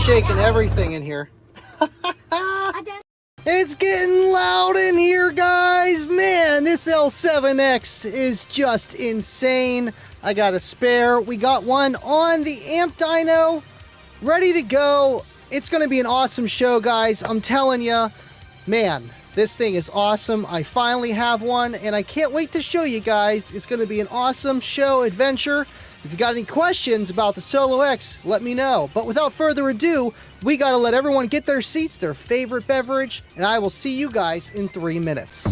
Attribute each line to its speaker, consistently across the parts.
Speaker 1: shaking everything in here. It's getting loud in here, guys. Man, this L7X is just insane. I got a spare. We got one on the amp dyno, ready to go. It's going to be an awesome show, guys. I'm telling you, man, this thing is awesome. I finally have one, and I can't wait to show you guys. It's going to be an awesome show adventure. If you got any questions about the Solo X, let me know. But without further ado, we got to let everyone get their seats, their favorite beverage, and I will see you guys in 3 minutes.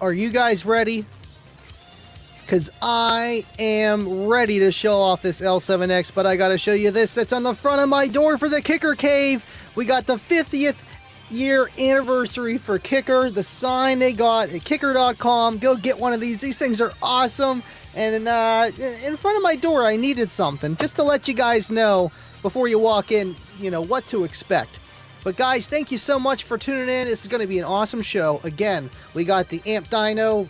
Speaker 1: Are you guys ready? Because I am ready to show off this L7X, but I got to show you this that's on the front of my door for the Kicker Cave. We got the 50th year anniversary for Kicker, the sign they got at kicker.com. Go get one of these. These things are awesome. And in front of my door, I needed something just to let you guys know before you walk in, you know, what to expect. But guys, thank you so much for tuning in. This is going to be an awesome show. Again, we got the amp dyno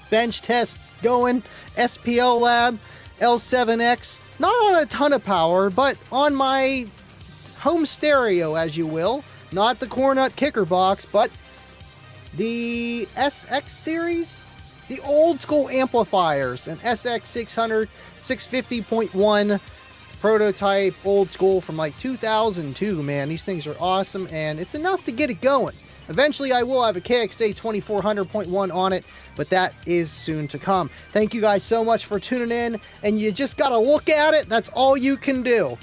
Speaker 1: bench test going, SPL lab, L7X, not on a ton of power, but on my home stereo, as you will. Not the Cornut Kicker box, but the SX series, the old school amplifiers, an SX 600, 650.1 prototype, old school from like 2002, man. These things are awesome, and it's enough to get it going. Eventually, I will have a KXA 2400.1 on it, but that is soon to come. Thank you guys so much for tuning in, and you just gotta look at it. That's all you can do.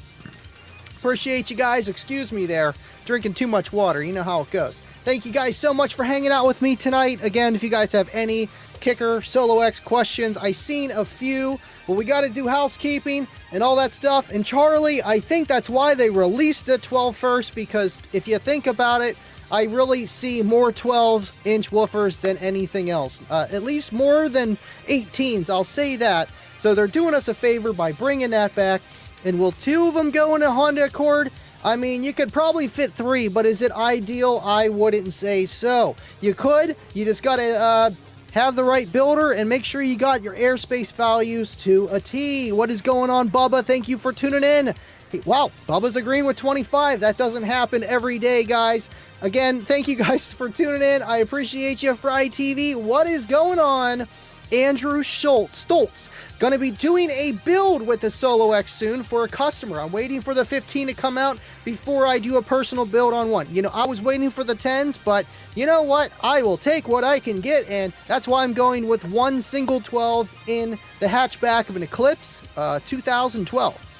Speaker 1: Appreciate you guys. Excuse me there. Drinking too much water. You know how it goes. Thank you guys so much for hanging out with me tonight. Again, if you guys have any kicker Solo X questions. I seen a few, but we got to do housekeeping and all that stuff. And Charlie, I think that's why they released the 12 first, because if you think about it, I really see more 12-inch woofers than anything else. At least more than 18s, I'll say that. So they're doing us a favor by bringing that back. And will 2 of them go in a Honda Accord? I mean, you could probably fit 3, but is it ideal? I wouldn't say so. You could. You just got to have the right builder and make sure you got your airspace values to a T. What is going on, Bubba? Thank you for tuning in. Hey, wow, Bubba's agreeing with 25. That doesn't happen every day, guys. Again, thank you guys for tuning in. I appreciate you, Fry TV. What is going on? Andrew Stoltz. Gonna be doing a build with the Solo X soon for a customer. I'm waiting for the 15 to come out before I do a personal build on one. You know, I was waiting for the 10s, but you know what? I will take what I can get, and that's why I'm going with one single 12 in the hatchback of an Eclipse 2012.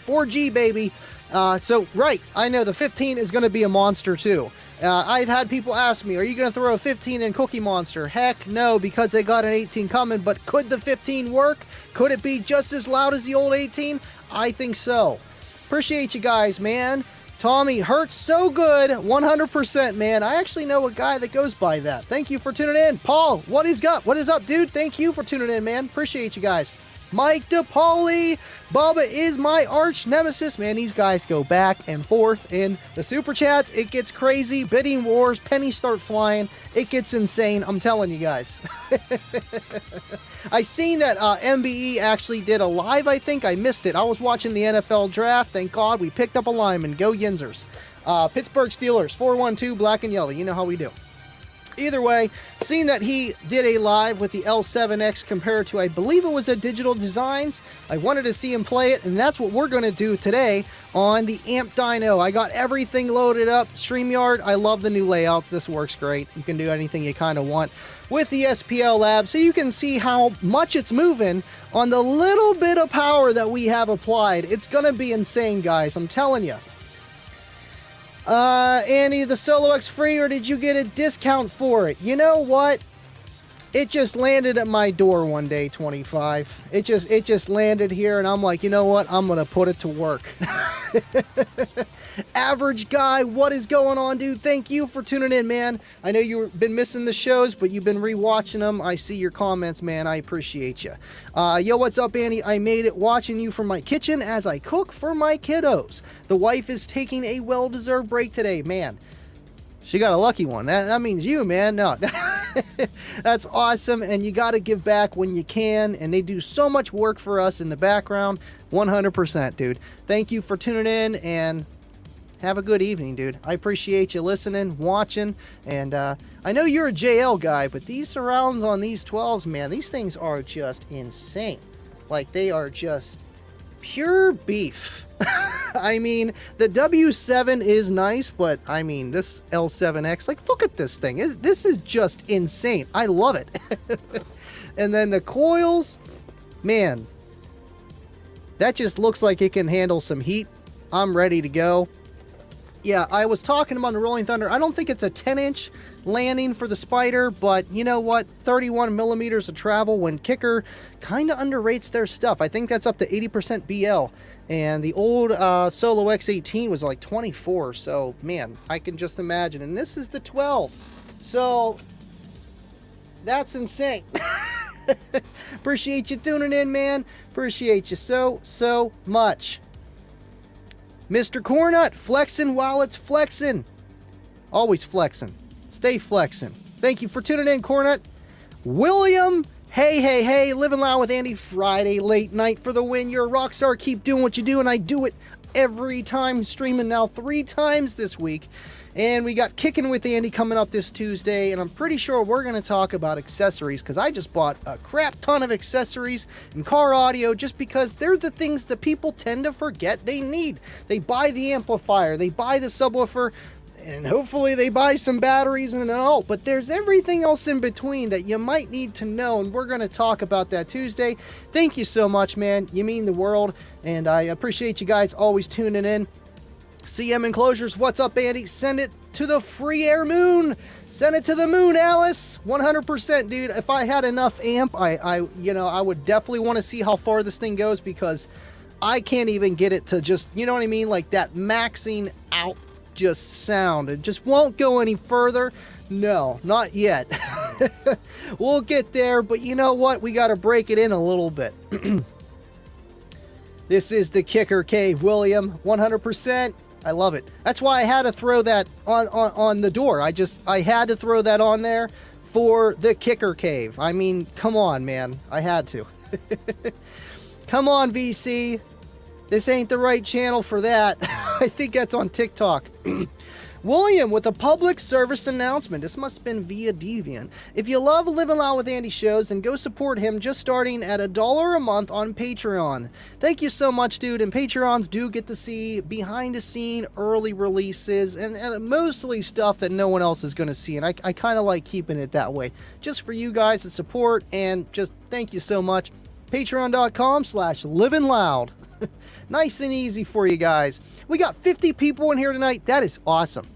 Speaker 1: 4G, baby. Right, I know the 15 is going to be a monster too. I've had people ask me, are you going to throw a 15 in Cookie Monster? Heck no, because they got an 18 coming, but could the 15 work? Could it be just as loud as the old 18? I think so. Appreciate you guys, man. Tommy hurts so good, 100%, man. I actually know a guy that goes by that. Thank you for tuning in. Paul, what is up? What is up, dude? Thank you for tuning in, man. Appreciate you guys. Mike DePauli, Bubba is my arch nemesis. Man, these guys go back and forth in the super chats. It gets crazy. Bidding wars, pennies start flying. It gets insane. I'm telling you guys. I seen that MBE actually did a live, I think. I missed it. I was watching the NFL draft. Thank God we picked up a lineman. Go Yinzers. Pittsburgh Steelers, 412, black and yellow. You know how we do. Either way, seeing that he did a live with the L7X compared to, I believe it was a Digital Designs, I wanted to see him play it, and that's what we're going to do today on the Amp Dyno. I got everything loaded up. StreamYard, I love the new layouts. This works great. You can do anything you kind of want with the SPL Lab, so you can see how much it's moving on the little bit of power that we have applied. It's going to be insane, guys. I'm telling you. Andy, the Solo X free, or did you get a discount for it? You know what? It just landed at my door one day, 25. It just landed here, and I'm like, you know what? I'm gonna put it to work. Average guy, what is going on, dude? Thank you for tuning in, man. I know you've been missing the shows, but you've been rewatching them. I see your comments, man. I appreciate you. Yo, what's up, Andy? I made it watching you from my kitchen as I cook for my kiddos. The wife is taking a well-deserved break today, man. She got a lucky one. That means you, man. No, that's awesome, and you got to give back when you can, and they do so much work for us in the background. 100%, dude. Thank you for tuning in, and have a good evening, dude. I appreciate you listening, watching, and I know you're a JL guy, but these surrounds on these 12s, man, these things are just insane. Like, they are just pure beef. I mean, the W7 is nice, but I mean, this L7X, like, look at this thing. This is just insane. I love it. And then the coils, man, that just looks like it can handle some heat. I'm ready to go. Yeah, I was talking about the Rolling Thunder. I don't think it's a 10-inch landing for the Spider, but you know what? 31 millimeters of travel when Kicker kind of underrates their stuff. I think that's up to 80% BL. And the old Solo X18 was like 24. So, man, I can just imagine. And this is the 12. So, that's insane. Appreciate you tuning in, man. Appreciate you so much. Mr. Cornut, flexing while it's flexing. Always flexing. Stay flexing. Thank you for tuning in, Cornut. William, hey, living loud with Andy, Friday late night for the win. You're a rock star. Keep doing what you do, and I do it every time. Streaming now 3 times this week. And we got Kicking with Andy coming up this Tuesday, and I'm pretty sure we're going to talk about accessories, because I just bought a crap ton of accessories and car audio just because they're the things that people tend to forget they need. They buy the amplifier, they buy the subwoofer, and hopefully they buy some batteries and all, but there's everything else in between that you might need to know, and we're going to talk about that Tuesday. Thank you so much, man. You mean the world, and I appreciate you guys always tuning in. CM Enclosures, what's up, Andy? Send it to the free air moon. Send it to the moon, Alice. 100%, dude. If I had enough amp, I would definitely want to see how far this thing goes, because I can't even get it to just, you know what I mean? Like that maxing out just sound. It just won't go any further. No, not yet. We'll get there, but you know what? We got to break it in a little bit. This is the Kicker Cave, William. 100%. I love it. That's why I had to throw that on the door. I had to throw that on there for the Kicker Cave. I mean, come on, man. I had to. Come on, VC. This ain't the right channel for that. I think that's on TikTok. William with a public service announcement. This must have been via Deviant. If you love Living Loud with Andy shows, then go support him, just starting at $1 a month on Patreon. Thank you so much, dude. And Patreons do get to see behind the scene early releases and mostly stuff that no one else is going to see. And I kind of like keeping it that way, just for you guys to support, and just thank you so much. Patreon.com/livingloud. Nice and easy for you guys. We got 50 people in here tonight. That is awesome.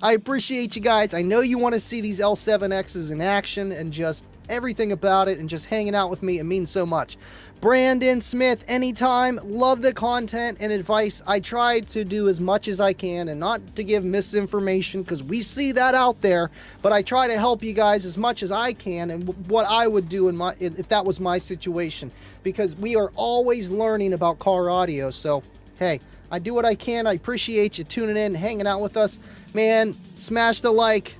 Speaker 1: I appreciate you guys. I know you want to see these L7Xs in action and just everything about it, and just hanging out with me. It means so much. Brandon Smith, anytime. Love the content and advice. I try to do as much as I can and not to give misinformation, because we see that out there, but I try to help you guys as much as I can, and what I would do if that was my situation, because we are always learning about car audio. So hey, I do what I can. I appreciate you tuning in, hanging out with us. Man, smash the like.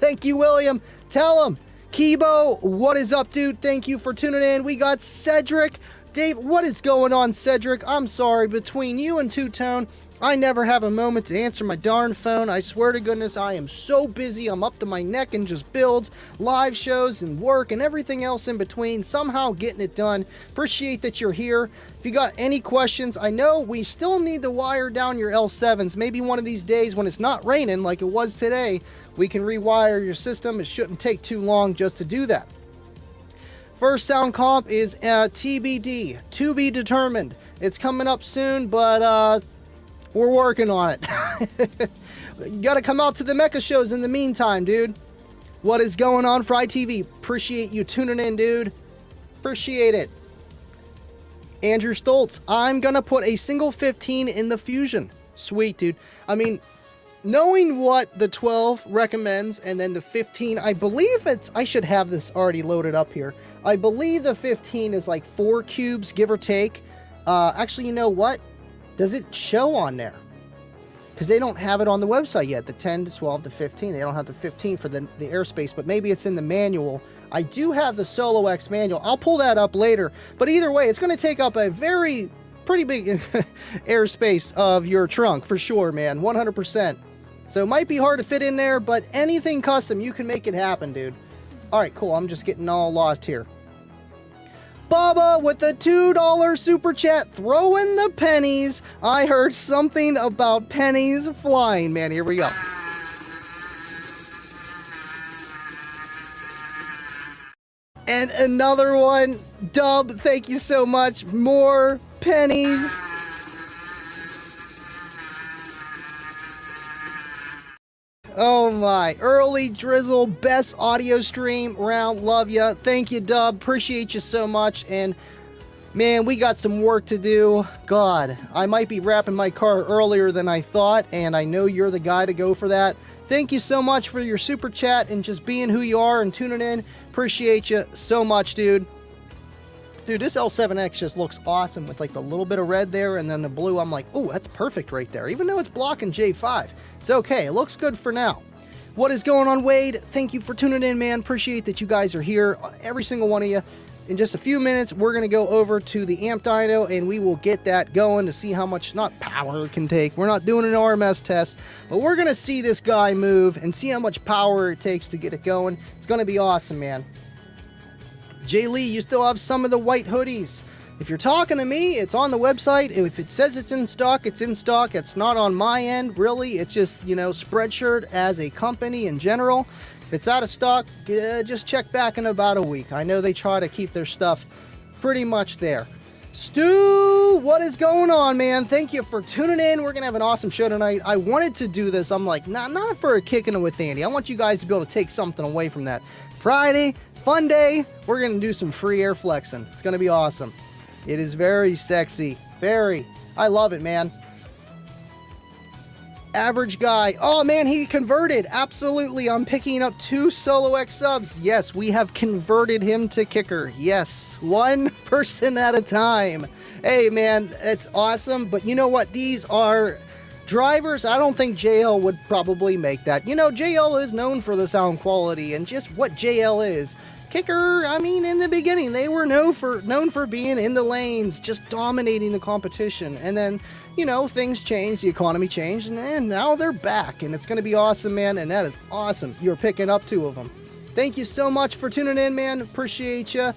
Speaker 1: Thank you, William. Tell him. Kibo, what is up, dude? Thank you for tuning in. We got Cedric. Dave, what is going on, Cedric? I'm sorry, between you and Two-Tone, I never have a moment to answer my darn phone. I swear to goodness, I am so busy. I'm up to my neck in just builds, live shows, and work, and everything else in between. Somehow getting it done. Appreciate that you're here. If you got any questions, I know we still need to wire down your L7s. Maybe one of these days when it's not raining like it was today, we can rewire your system. It shouldn't take too long just to do that. First sound comp is TBD, to be determined. It's coming up soon, but we're working on it. You gotta come out to the Mecha shows in the meantime, dude. What is going on, Fry TV? Appreciate you tuning in, dude. Appreciate it. Andrew Stoltz, I'm gonna put a single 15 in the Fusion. Sweet, dude. I mean, knowing what the 12 recommends and then the 15, I believe I should have this already loaded up here. I believe the 15 is like 4 cubes, give or take. Actually, you know what? Does it show on there? Because they don't have it on the website yet. The 10 to 12 to 15. They don't have the 15 for the airspace, but maybe it's in the manual. I do have the Solo X manual. I'll pull that up later. But either way, it's going to take up a pretty big airspace of your trunk for sure, man. 100%. So it might be hard to fit in there, but anything custom, you can make it happen, dude. All right, cool. I'm just getting all lost here. Baba with the $2 super chat, throwing the pennies. I heard something about pennies flying, man. Here we go. And another one. Dub, thank you so much. More pennies. Oh my, early drizzle, best audio stream round, love ya. Thank you, Dub, appreciate you so much. And man, we got some work to do. God, I might be wrapping my car earlier than I thought, and I know you're the guy to go for that. Thank you so much for your super chat and just being who you are and tuning in. Appreciate you so much, dude. Dude, this L7X just looks awesome with like the little bit of red there and then the blue. I'm like, oh, that's perfect right there. Even though it's blocking J5, it's okay. It looks good for now. What is going on, Wade? Thank you for tuning in, man. Appreciate that you guys are here, every single one of you. In just a few minutes, we're going to go over to the amp dyno and we will get that going to see how much, not power it can take. We're not doing an RMS test, but we're going to see this guy move and see how much power it takes to get it going. It's going to be awesome, man. Jay Lee, you still have some of the white hoodies. If you're talking to me, it's on the website. If it says it's in stock, it's in stock. It's not on my end, really. It's just, you know, Spreadshirt as a company in general. If it's out of stock, just check back in about a week. I know they try to keep their stuff pretty much there. Stu Stu, what is going on, man? Thank you for tuning in. We're going to have an awesome show tonight. I wanted to do this. I'm like, not for a kicking it with Andy. I want you guys to be able to take something away from that. Friday, fun day. We're going to do some free air flexing. It's going to be awesome. It is very sexy. Very. I love it, man. Average guy. Oh, man, he converted. Absolutely. I'm picking up 2 Solo X subs. Yes, we have converted him to kicker. Yes, one person at a time. Hey, man, it's awesome. But you know what? These are drivers. I don't think JL would probably make that. You know, JL is known for the sound quality and just what JL is. Kicker, I mean, in the beginning, they were known for being in the lanes, just dominating the competition. And then, you know, things changed, the economy changed, and now they're back. And it's going to be awesome, man, and that is awesome. You're picking up 2 of them. Thank you so much for tuning in, man. Appreciate you.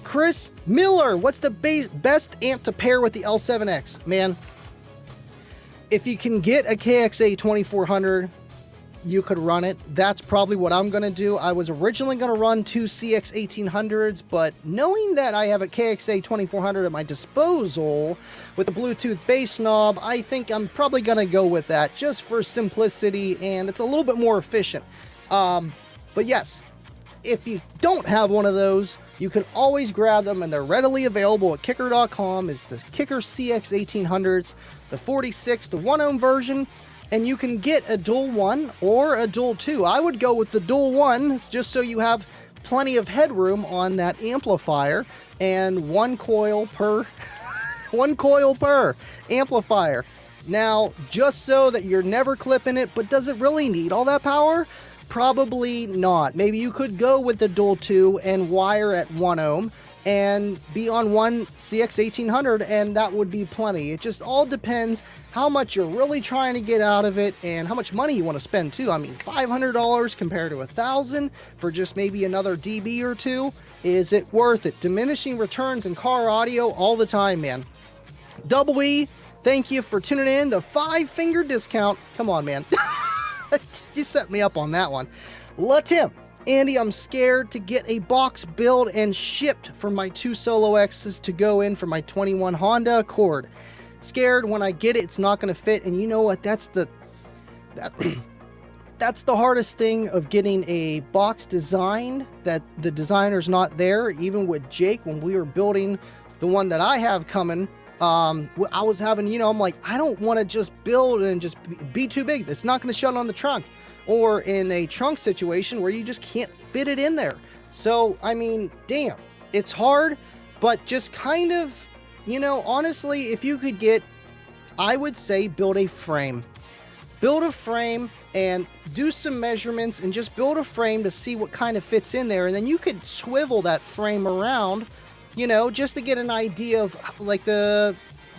Speaker 1: Chris Miller, what's the best amp to pair with the L7X? Man, if you can get a KXA 2400, you could run it. That's probably what I'm going to do. I was originally going to run 2 CX 1800s, but knowing that I have a KXA 2400 at my disposal with a Bluetooth bass knob, I think I'm probably going to go with that just for simplicity, and it's a little bit more efficient. But yes, if you don't have one of those, you can always grab them, and they're readily available at kicker.com. It's the Kicker CX 1800s, the 46, the 1 ohm version. And you can get a dual 1 or a dual 2. I would go with the dual 1 just so you have plenty of headroom on that amplifier, and 1 coil per 1 coil per amplifier. Now, just so that you're never clipping it, but does it really need all that power? Probably not. Maybe you could go with the dual 2 and wire at 1 ohm and be on 1 CX 1800, and that would be plenty. It just all depends how much you're really trying to get out of it and how much money you want to spend too. I mean, $500 compared to $1,000 for just maybe another dB or 2. Is it worth it? Diminishing returns in car audio all the time, man. Double E, thank you for tuning in. The 5-finger discount. Come on, man. You set me up on that one. Tim. Andy, I'm scared to get a box build and shipped for my 2 Solo X's to go in for my 21 Honda Accord. Scared when I get it, it's not going to fit. And you know what? That's the hardest thing of getting a box designed, that the designer's not there. Even with Jake, when we were building the one that I have coming, I was having, you know, I'm like, I don't want to just build and just be too big. It's not going to shut on the trunk. Or in a trunk situation where you just can't fit it in there. So, I mean, damn, it's hard, but just kind of, you know, honestly, if you could get, I would say build a frame. Build a frame and do some measurements and just build a frame to see what kind of fits in there. And then you could swivel that frame around, you know, just to get an idea of like the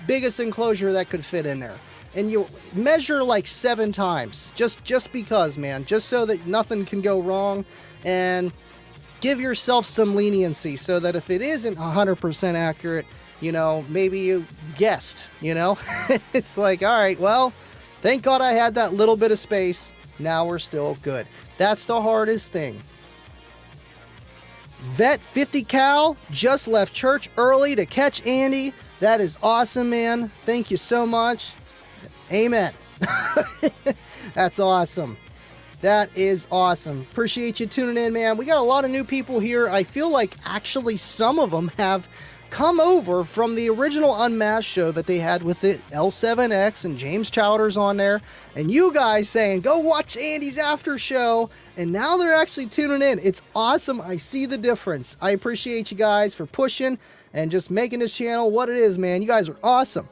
Speaker 1: biggest enclosure that could fit in there. And you measure like 7 times, just because, man, just so that nothing can go wrong, and give yourself some leniency so that if it isn't 100% accurate, you know, maybe you guessed, you know, it's like, all right, well, thank God I had that little bit of space. Now we're still good. That's the hardest thing. Vet 50 Cal just left church early to catch Andy. That is awesome, man. Thank you so much. Amen. That's awesome. That is awesome. Appreciate you tuning in, man. We got a lot of new people here. I feel like actually some of them have come over from the original Unmasked show that they had with the L7X and James Chowders on there. And you guys saying, go watch Andy's after show. And now they're actually tuning in. It's awesome. I see the difference. I appreciate you guys for pushing and just making this channel what it is, man. You guys are awesome.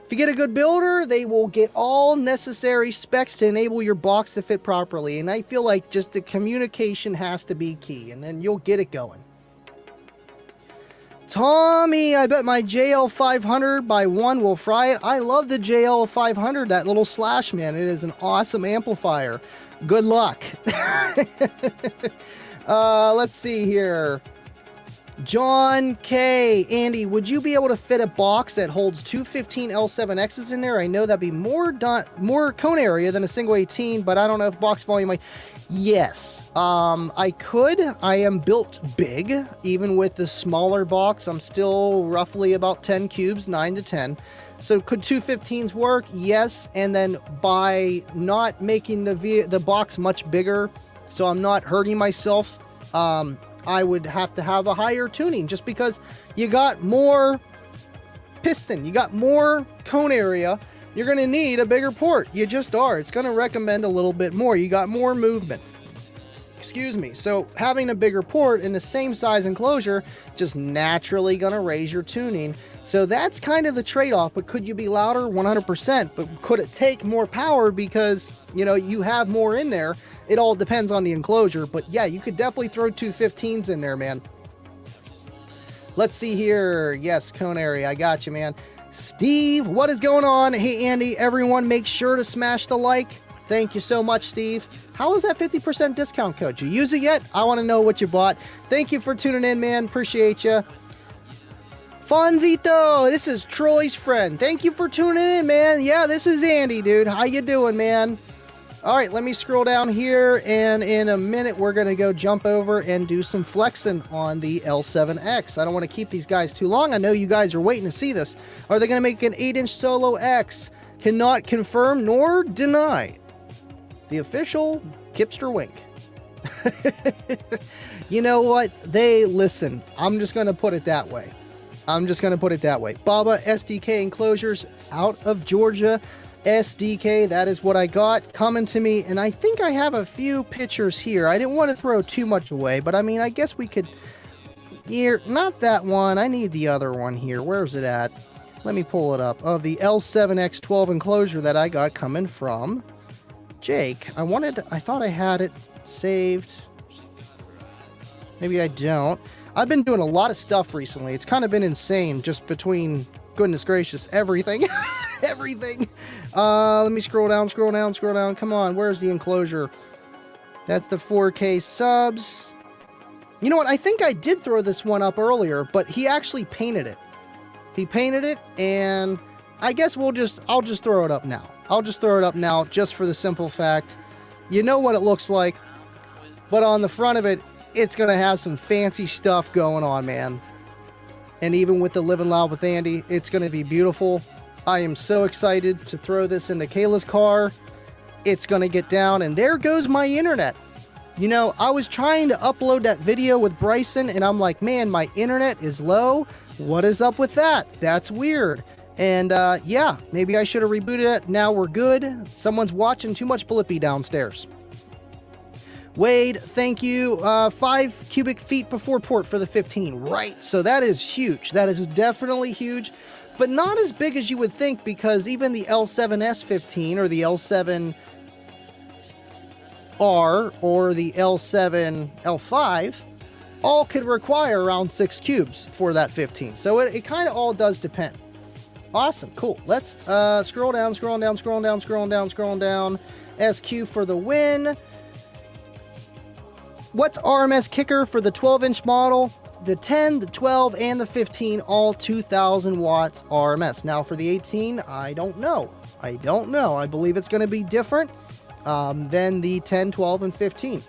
Speaker 1: If you get a good builder, they will get all necessary specs to enable your box to fit properly. And I feel like just the communication has to be key, and then you'll get it going. Tommy, I bet my JL500 by 1 will fry it. I love the JL500, that little slash, man. It is an awesome amplifier. Good luck. Let's see here. John K. Andy, would you be able to fit a box that holds two 15 L7Xs in there? I know that'd be more cone area than a single 18, but I don't know if box volume. Yes, I could. I am built big, even with the smaller box. I'm still roughly about 10 cubes, 9 to 10. So could two 15s work? Yes, and then by not making the box much bigger, so I'm not hurting myself, I would have to have a higher tuning just because you got more piston, you got more cone area. You're going to need a bigger port. You just are. It's going to recommend a little bit more. You got more movement. Excuse me. So having a bigger port in the same size enclosure just naturally going to raise your tuning. So that's kind of the trade-off. But could you be louder? 100%. But could it take more power because, you know, you have more in there? It all depends on the enclosure. But yeah, you could definitely throw two 15s in there, man. Let's see here. Yes, cone area. I got you, man. Steve, what is going on? Hey, Andy, everyone, make sure to smash the like. Thank you so much, Steve. How is that 50% discount code? Did you use it yet? I want to know what you bought. Thank you for tuning in, man. Appreciate you. Fonzito, this is Troy's friend. Thank you for tuning in, man. Yeah, this is Andy, dude. How you doing, man? All right, let me scroll down here, and in a minute, we're going to go jump over and do some flexing on the L7X. I don't want to keep these guys too long. I know you guys are waiting to see this. Are they going to make an 8-inch Solo X? Cannot confirm nor deny. The official Kipster wink. You know what? They listen. I'm just going to put it that way. Baba SDK enclosures out of Georgia. SDK, that is what I got coming to me, and I think I have a few pictures here. I didn't want to throw too much away, but I mean, I guess we could here, not that one, I need the other one here. Where's it at? Let me pull it up. Of the L7X 12 enclosure that I got coming from Jake. I thought I had it saved. Maybe I don't. I've been doing a lot of stuff recently. It's kind of been insane, just between, goodness gracious, everything. Everything. Let me scroll down. Come on, where's the enclosure? That's the 4K subs. You know what? I think I did throw this one up earlier, but he actually painted it. He painted it, and I guess I'll just throw it up now. I'll just throw it up now, just for the simple fact, you know what it looks like, but on the front of it, it's gonna have some fancy stuff going on, man. And even with the Living Loud with Andy, it's gonna be beautiful. I am so excited to throw this into Kayla's car. It's going to get down, and there goes my internet. You know, I was trying to upload that video with Bryson, and I'm like, man, my internet is low. What is up with that? That's weird. And yeah, maybe I should have rebooted it. Now we're good. Someone's watching too much Blippi downstairs. Wade, thank you. 5 cubic feet before port for the 15. Right. So that is huge. That is definitely huge. But not as big as you would think, because even the L7S 15 or the L7R or the L7 L5 all could require around 6 cubes for that 15. So it kind of all does depend. Awesome, cool. Let's scroll down. SQ for the win. What's RMS kicker for the 12-inch model? The 10, the 12, and the 15, all 2,000 watts RMS. Now for the 18, I don't know. I believe it's going to be different than the 10, 12, and 15.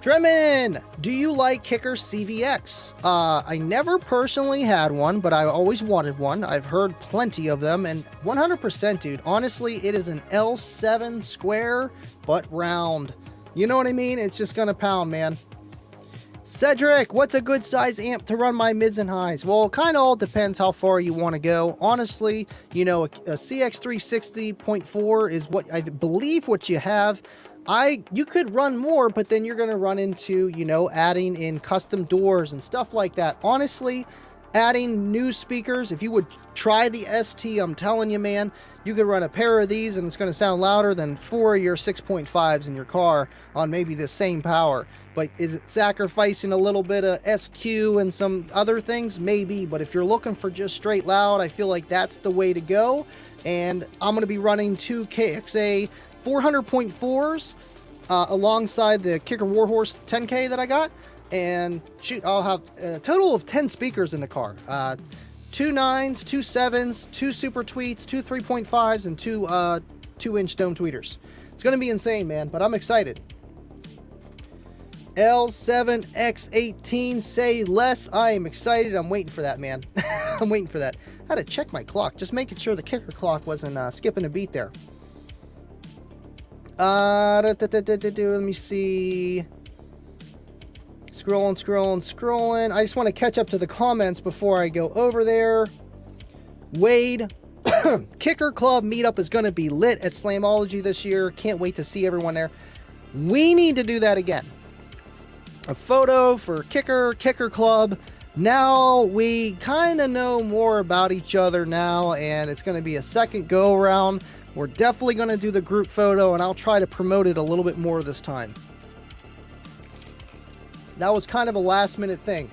Speaker 1: Dremin, do you like Kicker CVX? I never personally had one, but I always wanted one. I've heard plenty of them, and 100%, dude. Honestly, it is an L7 square, but round. You know what I mean? It's just going to pound, man. Cedric, what's a good size amp to run my mids and highs? Well, it kind of all depends how far you want to go. Honestly, you know, a CX360.4 is what I believe what you have. You could run more, but then you're going to run into, you know, adding in custom doors and stuff like that. Honestly, adding new speakers, if you would try the ST, I'm telling you, man, you could run a pair of these and it's going to sound louder than 4 of your 6.5s in your car on maybe the same power. But is it sacrificing a little bit of SQ and some other things? Maybe, but if you're looking for just straight loud, I feel like that's the way to go. And I'm going to be running 2 KXA 400.4s alongside the Kicker Warhorse 10K that I got. And shoot, I'll have a total of 10 speakers in the car. 2 9s, 2 7s, 2 super tweets, 2 3.5s, and 2 2-inch dome tweeters. It's going to be insane, man, but I'm excited. L7X say less. I am excited. I'm waiting for that, man. I'm waiting for that. I had to check my clock, just making sure the kicker clock wasn't skipping a beat there. Let me see. Scrolling. I just want to catch up to the comments before I go over there. Wade, Kicker Club meetup is going to be lit at Slamology this year. Can't wait to see everyone there. We need to do that again. A photo for Kicker Club. Now we kind of know more about each other now, and it's going to be a second go around. We're definitely going to do the group photo, and I'll try to promote it a little bit more this time. That was kind of a last minute thing.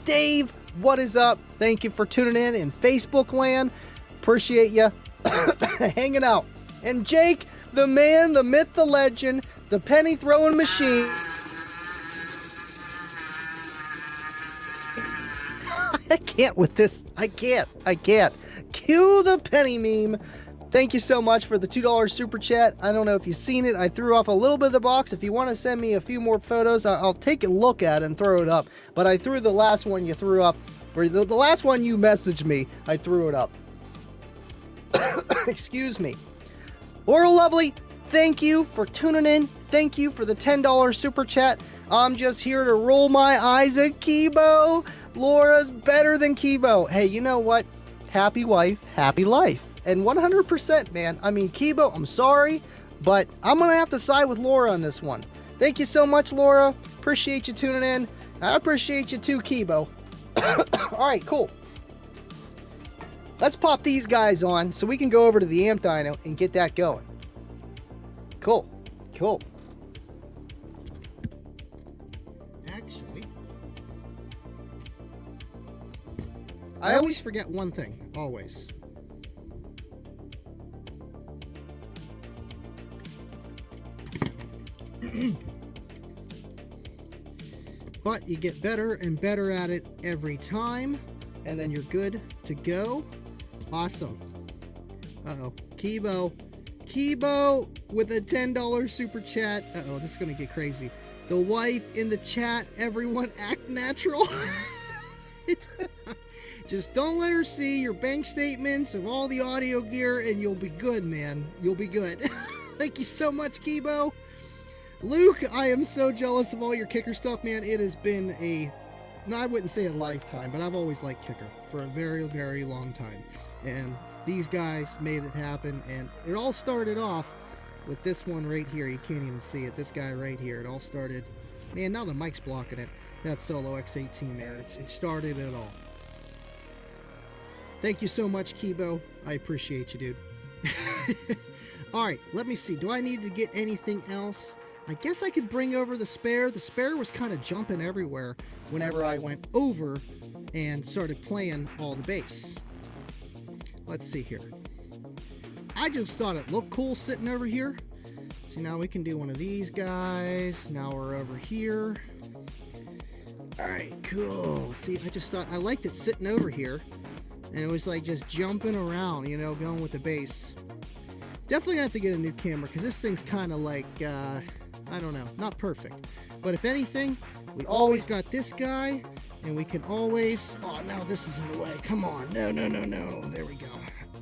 Speaker 1: Dave, what is up? Thank you for tuning in Facebook land. Appreciate you hanging out. And Jake, the man, the myth, the legend, the penny throwing machine. I can't with this. I can't. Cue the penny meme. Thank you so much for the $2 super chat. I don't know if you've seen it. I threw off a little bit of the box. If you want to send me a few more photos, I'll take a look at it and throw it up. But I threw the last one you threw up, or the last one you messaged me, I threw it up. Excuse me. Laura Lovely, thank you for tuning in. Thank you for the $10 super chat. I'm just here to roll my eyes at Kibo. Laura's better than Kibo. Hey, you know what? Happy wife, happy life. And 100%, man. I mean, Kibo, I'm sorry, but I'm going to have to side with Laura on this one. Thank you so much, Laura. Appreciate you tuning in. I appreciate you too, Kibo. All right, cool. Let's pop these guys on so we can go over to the amp dyno and get that going. Cool. Actually, I always forget one thing. Always. But you get better and better at it every time, and then you're good to go. Awesome. Uh-oh. Kibo with a $10 super chat. Uh-oh, this is gonna get crazy. The wife in the chat, everyone act natural. Just don't let her see your bank statements of all the audio gear, and you'll be good, man. You'll be good. Thank you so much, Kibo. Luke, I am so jealous of all your Kicker stuff, man. It has been I wouldn't say a lifetime, but I've always liked Kicker for a very, very long time. And these guys made it happen, and it all started off with this one right here. You can't even see it. This guy right here. It all started, man, now the mic's blocking it. That Solo X18, man. It started it all. Thank you so much, Kibo. I appreciate you, dude. Alright, let me see. Do I need to get anything else? I guess I could bring over the spare. The spare was kind of jumping everywhere whenever I went over and started playing all the bass. Let's see here. I just thought it looked cool sitting over here. So now we can do one of these guys. Now we're over here. Alright, cool. See, I just thought I liked it sitting over here. And it was like just jumping around, you know, going with the bass. Definitely have to get a new camera because this thing's kind of like, I don't know, not perfect. But if anything, we always got this guy, and we can always... Oh, now this is in the way. Come on. No. There we go.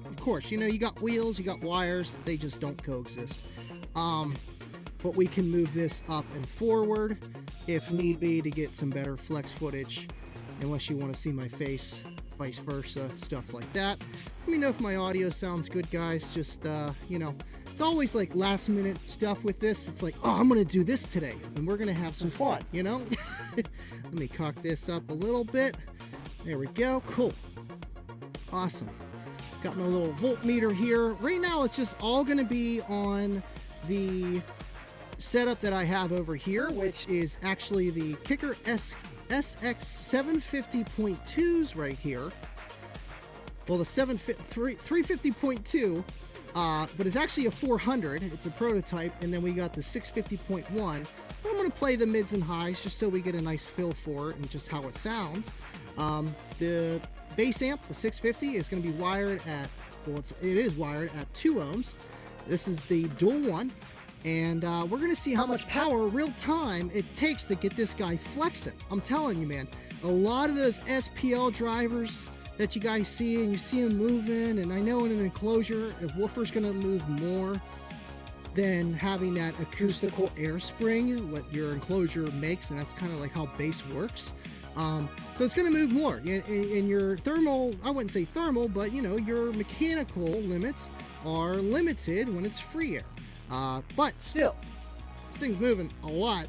Speaker 1: Of course, you know, you got wheels, you got wires. They just don't coexist. But we can move this up and forward if need be to get some better flex footage, unless you want to see my face, vice versa, stuff like that. Let me know if my audio sounds good, guys. Just, you know, it's always like last minute stuff with this. It's like, oh, I'm going to do this today, and we're going to have some fun, you know? Let me cock this up a little bit. There we go. Cool. Awesome. Got my little voltmeter here. Right now, it's just all going to be on the setup that I have over here, which is actually the Kicker SX 750.2s right here. Well, the 350.2, but it's actually a 400. It's a prototype, and then we got the 650.1. What am want to play the mids and highs just so we get a nice feel for it and just how it sounds. The bass amp, the 650, is going to be wired at, well, it is wired at 2 ohms. This is the dual one, and we're going to see how much power real time it takes to get this guy flexing. I'm telling you, man, a lot of those SPL drivers that you guys see, and you see them moving, and I know in an enclosure, a woofer's going to move more than having that acoustical air spring, what your enclosure makes, and that's kind of like how bass works. So it's going to move more. In your thermal, I wouldn't say thermal, but you know, your mechanical limits are limited when it's free air. But still, this thing's moving a lot,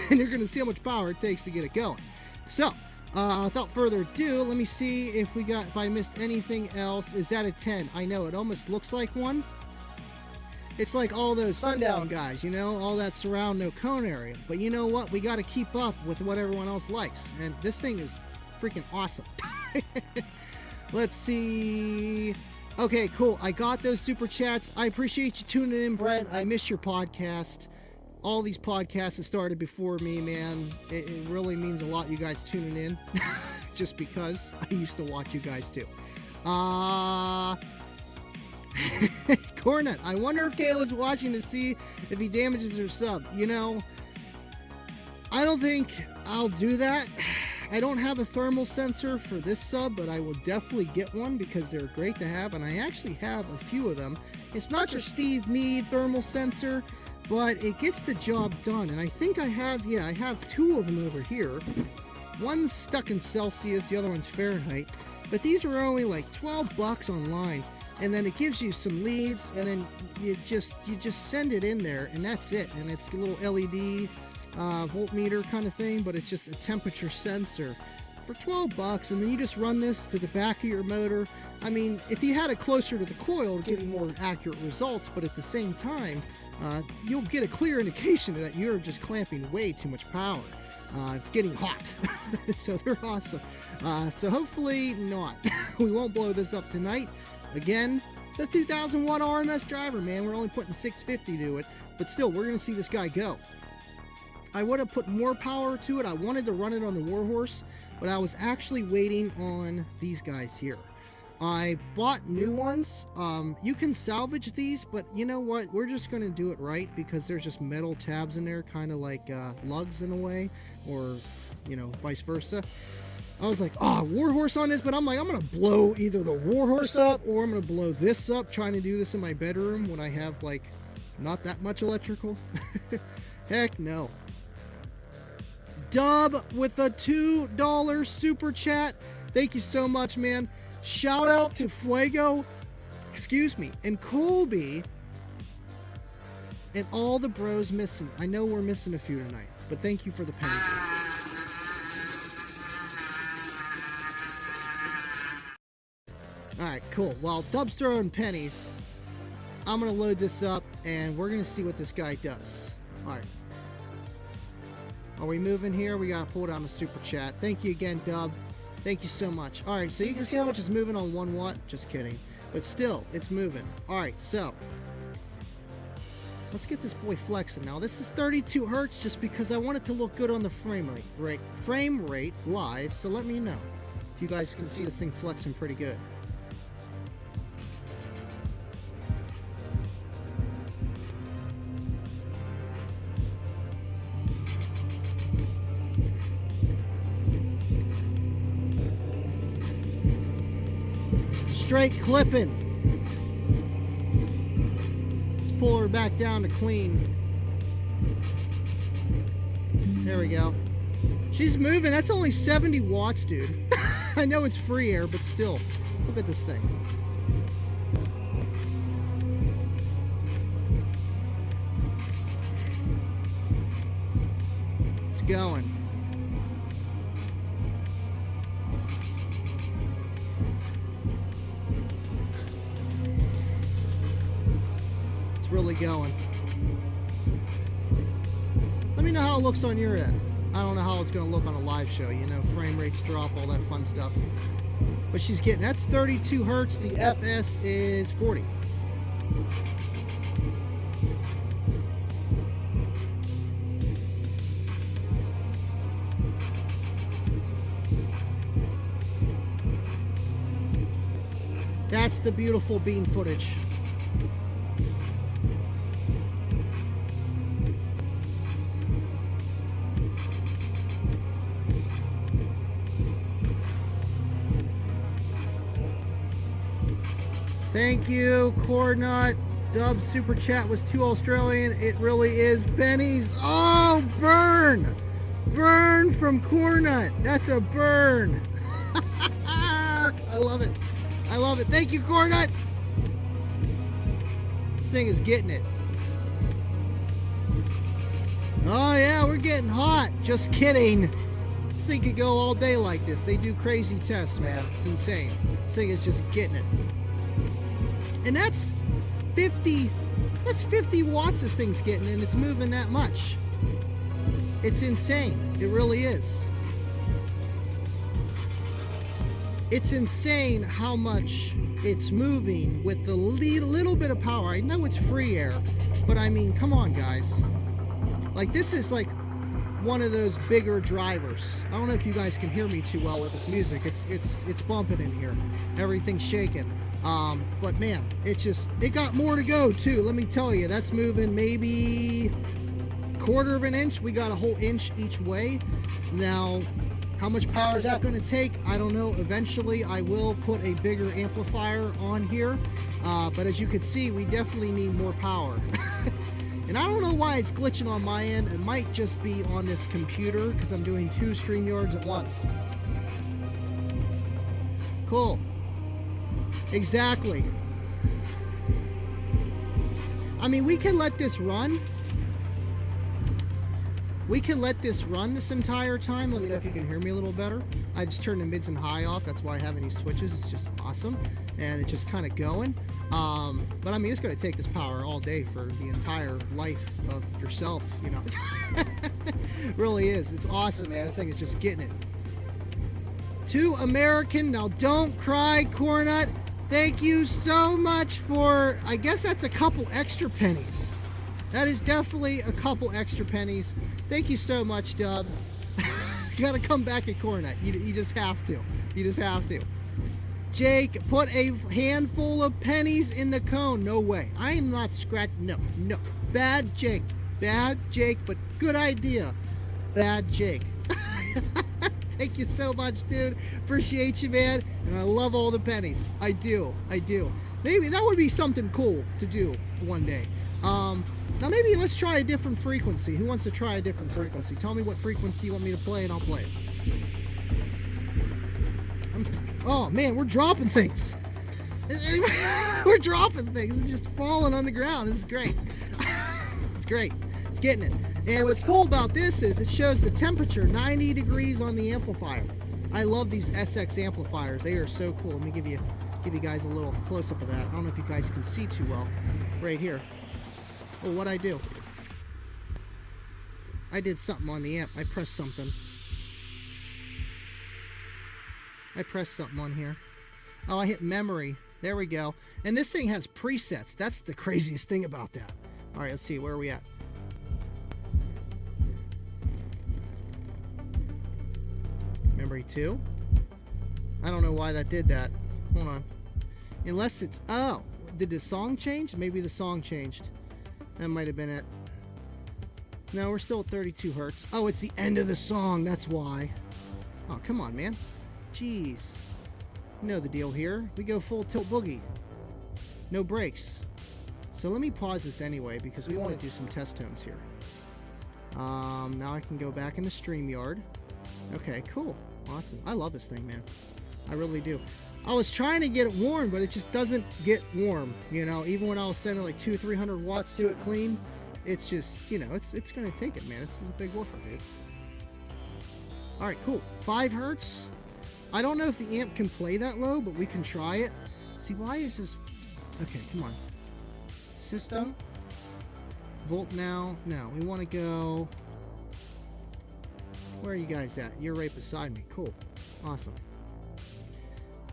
Speaker 1: and you're going to see how much power it takes to get it going. So, without further ado, let me see if I missed anything else. Is that a 10? I know, it almost looks like one. It's like all those sundown guys, you know, all that surround no cone area. But you know what? We got to keep up with what everyone else likes. And this thing is freaking awesome. Let's see. Okay, cool. I got those super chats. I appreciate you tuning in, Brent. I miss your podcast. All these podcasts that started before me, man. It really means a lot you guys tuning in. Just because I used to watch you guys too. Cornet, I wonder if Kayla's watching to see if he damages her sub. You know, I don't think I'll do that. I don't have a thermal sensor for this sub, but I will definitely get one because they're great to have, and I actually have a few of them. It's not your Steve Mead thermal sensor, but it gets the job done, and I think I have 2 of them over here. One's stuck in Celsius, the other one's Fahrenheit, but these are only like $12 online. And then it gives you some leads, and then you just send it in there, and that's it. And it's a little LED voltmeter kind of thing, but it's just a temperature sensor for $12. And then you just run this to the back of your motor. I mean, if you had it closer to the coil, it would give you more accurate results. But at the same time, you'll get a clear indication that you're just clamping way too much power. It's getting hot, so they're awesome. So hopefully not. We won't blow this up tonight. Again, it's a 2,000 watt RMS driver, man. We're only putting 650 to it, but still, we're going to see this guy go. I would have put more power to it. I wanted to run it on the Warhorse, but I was actually waiting on these guys here. I bought new ones. You can salvage these, but you know what? We're just going to do it right because there's just metal tabs in there, kind of like lugs in a way, or, you know, vice versa. I was like, Warhorse on this, but I'm like, I'm going to blow either the Warhorse up or I'm going to blow this up, trying to do this in my bedroom when I have, like, not that much electrical. Heck no. Dub with a $2 super chat. Thank you so much, man. Shout out to Fuego, and Colby, and all the bros missing. I know we're missing a few tonight, but thank you for the pennies. Alright, cool. While Dub's throwing pennies, I'm going to load this up, and we're going to see what this guy does. Alright. Are we moving here? We got to pull down the super chat. Thank you again, Dub. Thank you so much. Alright, so you can see how much is moving on 1 watt. Just kidding. But still, it's moving. Alright, so let's get this boy flexing. Now, this is 32 hertz just because I want it to look good on the frame rate live, so let me know if you guys can see this thing flexing pretty good. Straight clipping. Let's pull her back down to clean. There we go. She's moving. That's only 70 watts, dude. I know it's free air, but still. Look at this thing. It's going. Really going. Let me know how it looks on your end. I don't know how it's going to look on a live show, you know, frame rates drop, all that fun stuff. But she's getting, that's 32 hertz, the FS is 40. That's the beautiful bean footage. Thank you, Cornut. Dub Super Chat was too Australian. It really is. Pennies. Oh, burn! Burn from Cornut. That's a burn. I love it. I love it. Thank you, Cornut. This thing is getting it. Oh, yeah, we're getting hot. Just kidding. This thing could go all day like this. They do crazy tests, man. It's insane. This thing is just getting it. And that's 50 watts this thing's getting, and it's moving that much. It's insane. It really is. It's insane how much it's moving with the little bit of power. I know it's free air, but I mean, come on, guys. Like, this is like one of those bigger drivers. I don't know if you guys can hear me too well with this music. It's bumping in here. Everything's shaking. But man, it got more to go too. Let me tell you, that's moving maybe 1/4 of an inch. We got a whole inch each way. Now, how much power is that going to take? I don't know. Eventually, I will put a bigger amplifier on here. But as you can see, we definitely need more power. And I don't know why it's glitching on my end. It might just be on this computer because I'm doing 2 StreamYards at once. Cool. Exactly. I mean, we can let this run. We can let this run this entire time. Let me know if you can hear me a little better. I just turned the mids and high off. That's why I have any switches. It's just awesome. And it's just kind of going. But I mean, it's going to take this power all day for the entire life of yourself, you know. It really is. It's awesome, man. This thing is just getting it. To American. Now, don't cry, Cornut. Thank you so much for, I guess that's a couple extra pennies. That is definitely a couple extra pennies. Thank you so much, Dub. You gotta come back at Cornet. You just have to. You just have to. Jake, put a handful of pennies in the cone. No way. I am not scratching. No, no. Bad Jake. Bad Jake, but good idea. Bad Jake. Thank you so much, dude. Appreciate you, man. And I love all the pennies. I do. I do. Maybe that would be something cool to do one day. Now maybe let's try a different frequency. Who wants to try a different frequency? Tell me what frequency you want me to play and I'll play it. Oh man, we're dropping things. We're dropping things. It's just falling on the ground. This is great. It's great. It's getting it. And what's cool about this is it shows the temperature 90 degrees on the amplifier. I love these SX amplifiers. They are so cool. Let me give you guys a little close-up of that. I don't know if you guys can see too well right here. Oh, what'd I do? I did something on the amp. I pressed something. I pressed something on here. Oh, I hit memory. There we go. And this thing has presets. That's the craziest thing about that. All right, let's see. Where are we at? Memory 2. I don't know why that did that. Hold on. Unless it's... Oh, did the song change? Maybe the song changed. That might have been it. No, we're still at 32 hertz. Oh, it's the end of the song. That's why. Oh, come on, man. Jeez. You know the deal here. We go full tilt boogie. No breaks. So let me pause this anyway because we want to do some test tones here. Now I can go back into StreamYard. Okay, cool. Awesome. I love this thing, man. I really do. I was trying to get it warm, but it just doesn't get warm. You know, even when I was sending like 200-300 watts to it clean, it's just, you know, it's going to take it, man. It's a big woofer, dude. All right, cool. 5 hertz. I don't know if the amp can play that low, but we can try it. See, why is this... Okay, come on. System. Volt now. No, we want to go... Where are you guys at? You're right beside me. Cool. Awesome.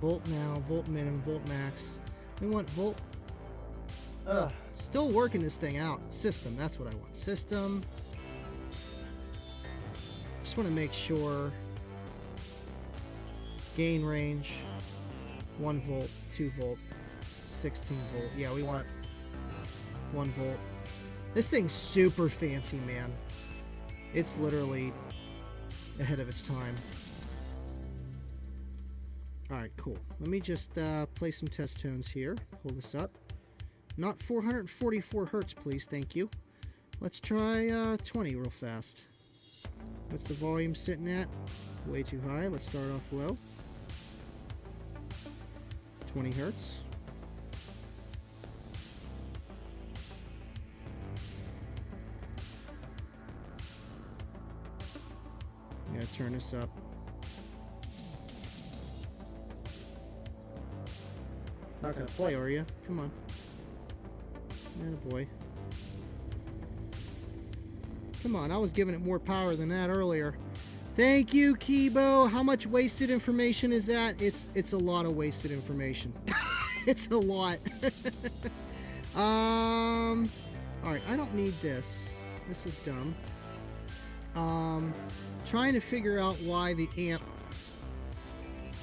Speaker 1: Volt now, volt minimum, volt max. We want volt... Still working this thing out. System, that's what I want. System. Just want to make sure... Gain range. 1 volt, 2 volt, 16 volt. Yeah, we want 1 volt. This thing's super fancy, man. It's literally ahead of its time. Alright, cool. Let me just play some test tones here. Pull this up. Not 444 hertz, please. Thank you. Let's try 20 real fast. What's the volume sitting at? Way too high. Let's start off low. 20 hertz. I'm gonna turn this up. Not gonna play, are you? Come on. Attaboy. Come on, I was giving it more power than that earlier. Thank you, Kibo. How much wasted information is that? It's a lot of wasted information. It's a lot. Alright, I don't need this. This is dumb. Trying to figure out why the amp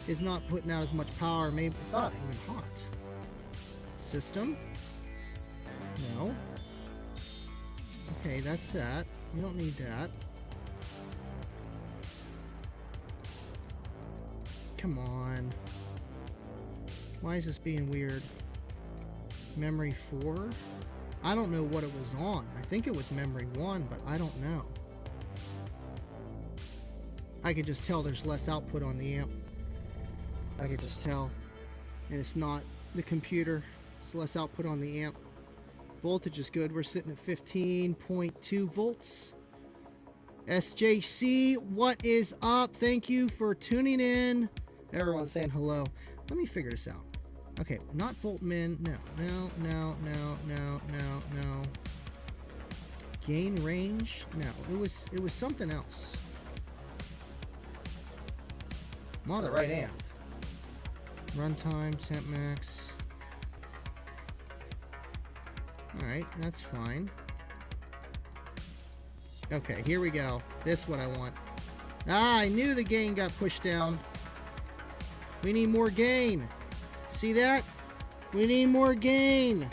Speaker 1: is not putting out as much power. Maybe it's not even hot. System? No. Okay, that's that. We don't need that. Come on. Why is this being weird? Memory 4? I don't know what it was on. I think it was memory 1, but I don't know. I could just tell there's less output on the amp. I could just tell. And it's not the computer. It's less output on the amp. Voltage is good. We're sitting at 15.2 volts. SJC, what is up? Thank you for tuning in. Everyone's saying hello. Let me figure this out. Okay, not voltmin. No. Gain range? No, it was something else. Not the right amp. Runtime, temp max. Alright, that's fine. Okay, here we go. This is what I want. Ah, I knew the gain got pushed down. We need more gain. See that? We need more gain.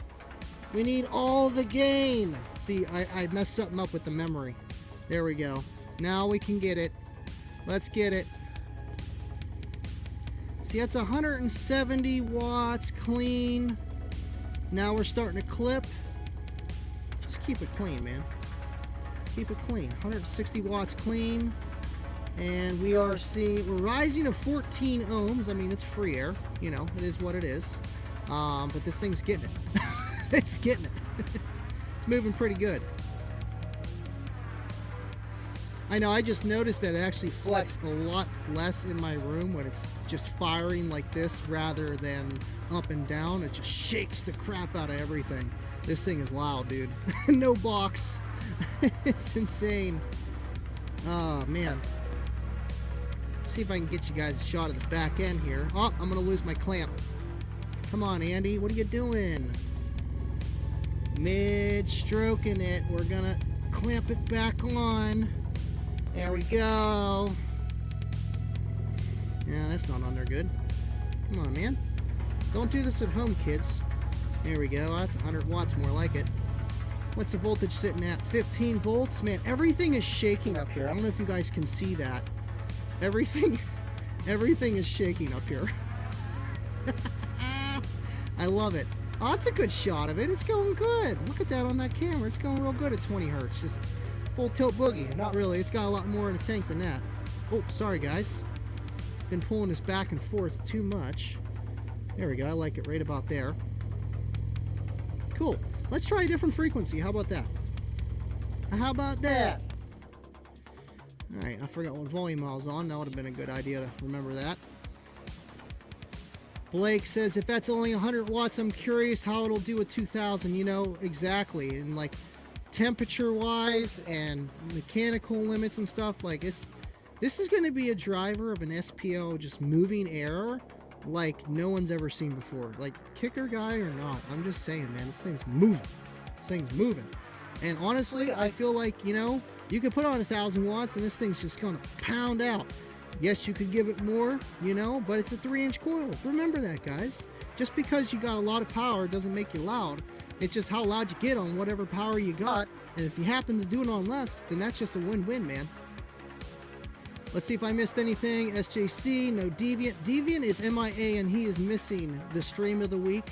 Speaker 1: We need all the gain. See, I messed something up with the memory. There we go. Now we can get it. Let's get it. See, that's 170 watts clean. Now we're starting to clip. Just keep it clean, man. Keep it clean. 160 watts clean. And we are seeing, we're rising to 14 ohms. I mean, it's free air. You know, it is what it is. But this thing's getting it. It's getting it. It's moving pretty good. I know, I just noticed that it actually flexed a lot less in my room when it's just firing like this rather than up and down. It just shakes the crap out of everything. This thing is loud, dude. No box. It's insane. Oh, man. See if I can get you guys a shot of the back end here. Oh, I'm going to lose my clamp. Come on, Andy. What are you doing? Mid-stroking it. We're going to clamp it back on. There we go. Yeah, that's not on there good. Come on, man. Don't do this at home, kids. There we go. That's 100 watts, more like it. What's the voltage sitting at? 15 volts? Man, everything is shaking up here. I don't know if you guys can see that. Everything is shaking up here. I love it. Oh, that's a good shot of it. It's going good. Look at that on that camera. It's going real good at 20 hertz. Just full tilt boogie. Not really. It's got a lot more in the tank than that. Oh, sorry, guys. Been pulling this back and forth too much. There we go. I like it right about there. Cool. Let's try a different frequency. How about that? How about that? Alright, I forgot what volume I was on. That would have been a good idea to remember that. Blake says, if that's only 100 watts, I'm curious how it'll do at 2000. You know, exactly. And like temperature-wise and mechanical limits and stuff, like this is going to be a driver of an SPO just moving air like no one's ever seen before. Like, kicker guy or not, I'm just saying, man, this thing's moving. This thing's moving. And honestly, I feel like, you know, you could put on 1,000 watts and this thing's just going to pound out. Yes, you could give it more, you know, but it's a 3-inch coil. Remember that, guys. Just because you got a lot of power doesn't make you loud. It's just how loud you get on whatever power you got. And if you happen to do it on less, then that's just a win-win, man. Let's see if I missed anything. SJC, no Deviant. Deviant is MIA and he is missing the stream of the week.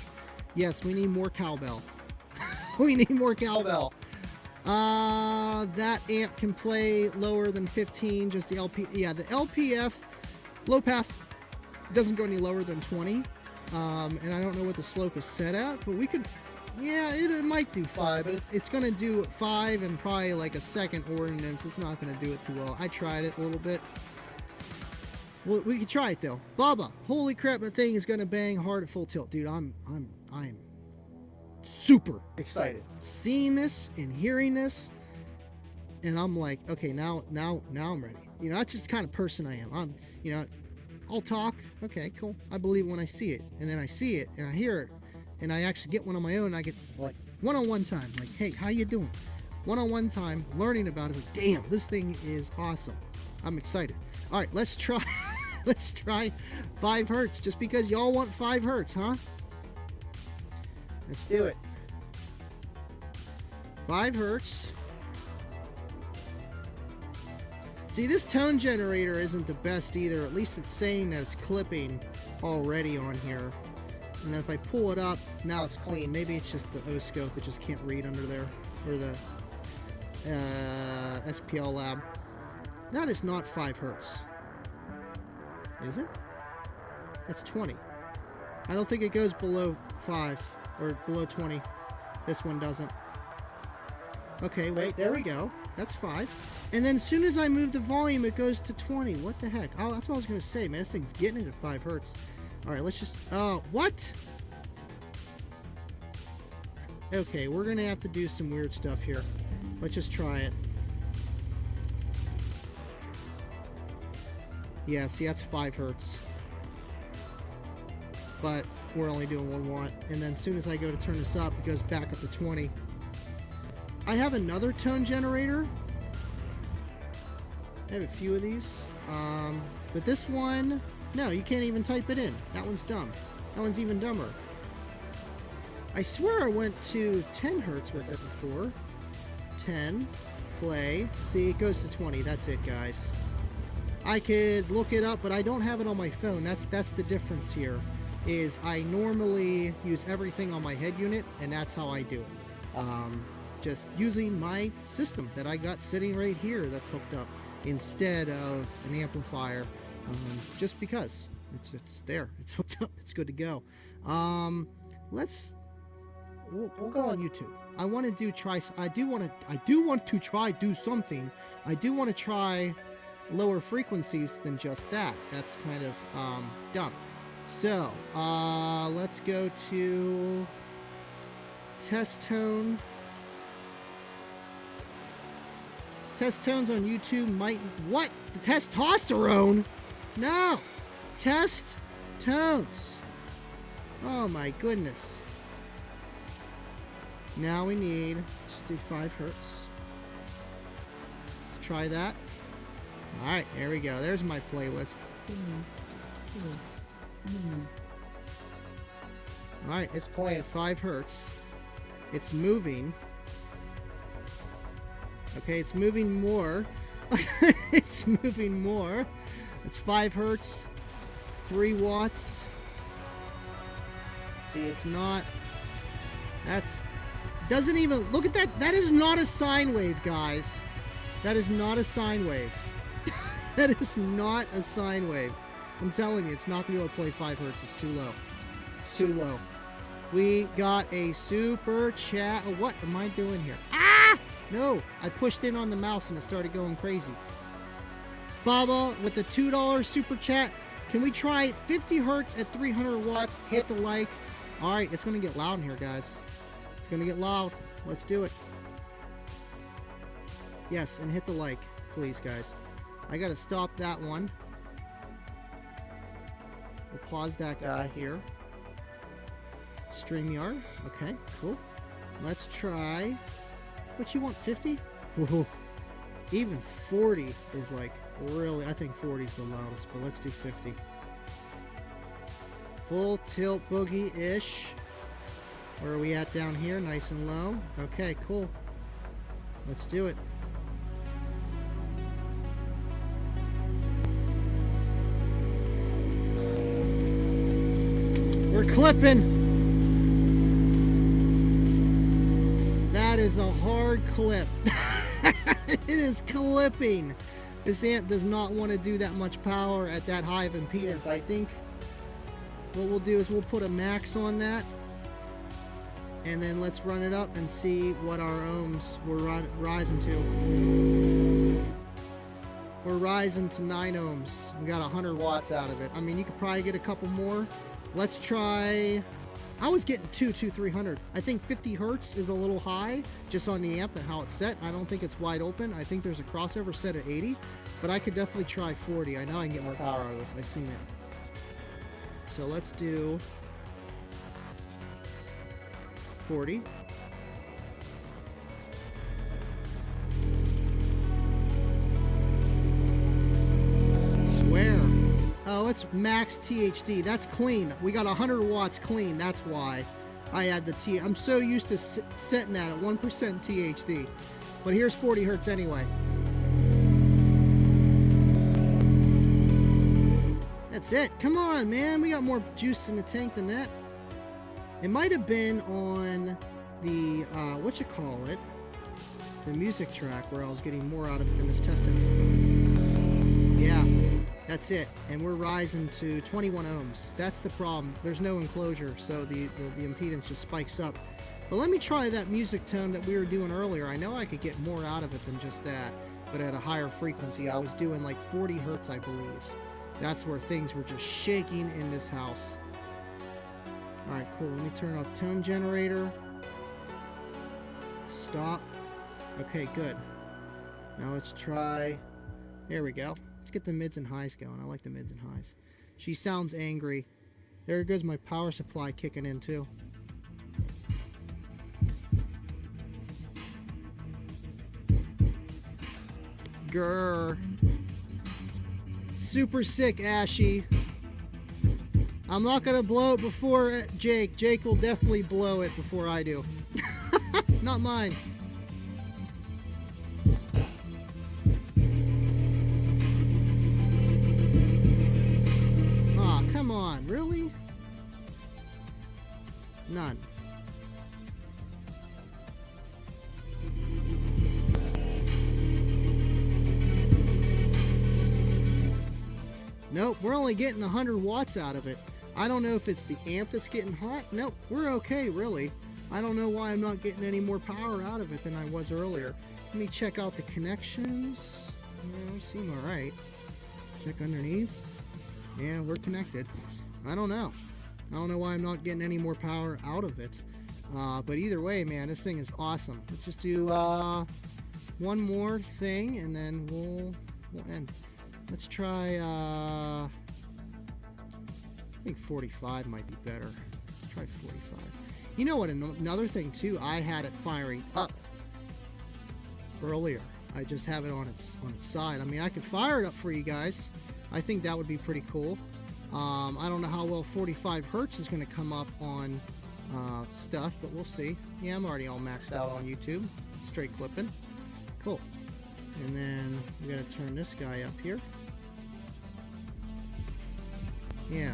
Speaker 1: Yes, we need more cowbell. We need more cowbell. That amp can play lower than 15, just the LP. Yeah, the LPF low pass doesn't go any lower than 20. And I don't know what the slope is set at, but we could, yeah, it might do 5, but it's going to do 5 and probably like a second ordinance. It's not going to do it too well. I tried it a little bit. Well, we could try it though. Bubba, holy crap, that thing is going to bang hard at full tilt. Dude, I'm super excited seeing this and hearing this, and I'm like, okay, now I'm ready. You know, that's just the kind of person I am. You know, I'll talk, okay, cool, I believe when I see it, and then I see it and I hear it, and I actually get one on my own, and I get like one-on-one time, like, hey, how you doing? One-on-one time learning about it. Like, damn, this thing is awesome. I'm excited. All right, let's try let's try 5 hertz, just because y'all want 5 hertz, huh? Let's do it. 5 hertz. See, this tone generator isn't the best either. At least it's saying that it's clipping already on here. And then if I pull it up, now it's clean. Maybe it's just the O-scope. It just can't read under there. Or the SPL lab. That is not 5 hertz. Is it? That's 20. I don't think it goes below 5. Or below 20. This one doesn't. Okay, wait, there we go. That's 5. And then as soon as I move the volume, it goes to 20. What the heck? Oh, that's what I was going to say, man. This thing's getting it at 5 hertz. All right, let's just... Oh, what? Okay, we're going to have to do some weird stuff here. Let's just try it. Yeah, see, that's 5 hertz. But we're only doing 1 watt. And then as soon as I go to turn this up, it goes back up to 20. I have another tone generator. I have a few of these. But this one, no, you can't even type it in. That one's dumb. That one's even dumber. I swear I went to 10 hertz with it before. 10, play. See, it goes to 20. That's it, guys. I could look it up, but I don't have it on my phone. That's the difference here. Is I normally use everything on my head unit, and that's how I do it. Just using my system that I got sitting right here that's hooked up instead of an amplifier, just because it's there, it's hooked up, it's good to go. We'll go on YouTube. I want to do I do want to try do something. I do want to try lower frequencies than just that. That's kind of dumb. So let's go to test tone. Test tones on YouTube might... What? The testosterone? No! Test tones. Oh my goodness. Now we need... Let's do 5 hertz. Let's try that. Alright, there we go. There's my playlist. Alright, it's playing 5 hertz. It's moving. Okay, it's moving more. It's moving more. It's 5 hertz, 3 watts. See, it's not... That's... Doesn't even... Look at that. That is not a sine wave, guys. That is not a sine wave. That is not a sine wave. I'm telling you, it's not going to be able to play 5 hertz. It's too low. It's too low. We got a super chat. What am I doing here? Ah! No, I pushed in on the mouse and it started going crazy. Baba with the $2 super chat. Can we try 50 hertz at 300 watts? Hit the like. All right, it's going to get loud in here, guys. It's going to get loud. Let's do it. Yes, and hit the like, please, guys. I got to stop that one. We'll pause that guy here. StreamYard. Okay, cool. Let's try... What, you want 50? Whoa. Even 40 is like really, I think 40 is the loudest, but let's do 50. Full tilt boogie-ish. Where are we at down here? Nice and low. Okay, cool. Let's do it. We're clipping. That is a hard clip. It is clipping. This amp does not want to do that much power at that high of impedance. I think what we'll do is we'll put a max on that, and then let's run it up and see what our ohms we're rising to. We're rising to 9 ohms. We got 100 watts out of it. I mean, you could probably get a couple more. Let's try. I was getting 300. I think 50 hertz is a little high just on the amp and how it's set. I don't think it's wide open. I think there's a crossover set at 80, but I could definitely try 40. I know I can get more power out of this. I've seen it. So let's do 40. Swear. Oh, it's max THD. That's clean. We got 100 watts clean. That's why I add the T. I'm so used to setting that at 1% THD. But here's 40 hertz anyway. That's it. Come on, man. We got more juice in the tank than that. It might have been on the, the music track where I was getting more out of it than this testing. Yeah. That's it, and we're rising to 21 ohms. That's the problem. There's no enclosure, so the impedance just spikes up. But let me try that music tone that we were doing earlier. I know I could get more out of it than just that, but at a higher frequency. I was doing like 40 hertz, I believe. That's where things were just shaking in this house. All right, cool. Let me turn off tone generator. Stop. Okay, good. Now let's try. There we go. Let's get the mids and highs going. I like the mids and highs. She sounds angry. There goes my power supply kicking in too. Grrr. Super sick, Ashy. I'm not gonna blow it before Jake. Jake will definitely blow it before I do. Not mine. Come on, really? None. Nope, we're only getting 100 watts out of it. I don't know if it's the amp that's getting hot. Nope, we're okay, really. I don't know why I'm not getting any more power out of it than I was earlier. Let me check out the connections. Yeah, they seem alright. Check underneath. Yeah, we're connected. I don't know. I don't know why I'm not getting any more power out of it. But either way, man, this thing is awesome. Let's just do one more thing, and then we'll end. Let's try, I think 45 might be better. Let's try 45. You know what, another thing, too, I had it firing up earlier. I just have it on its side. I mean, I could fire it up for you guys. I think that would be pretty cool. I don't know how well 45 hertz is going to come up on stuff, but we'll see. Yeah, I'm already all maxed out on YouTube. Straight clipping. Cool. And then we got to turn this guy up here. Yeah.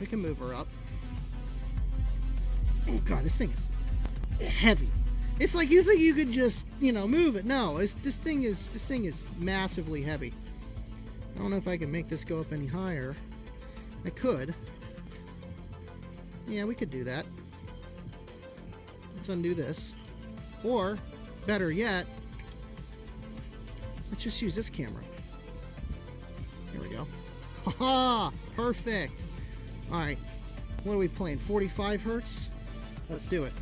Speaker 1: We can move her up. Oh god, this thing is heavy. It's like you think you could just, you know, move it. No, this thing is massively heavy. I don't know if I can make this go up any higher. I could. Yeah, we could do that. Let's undo this. Or, better yet, let's just use this camera. Here we go. Haha! Perfect! Alright. What are we playing? 45 hertz? Let's do it.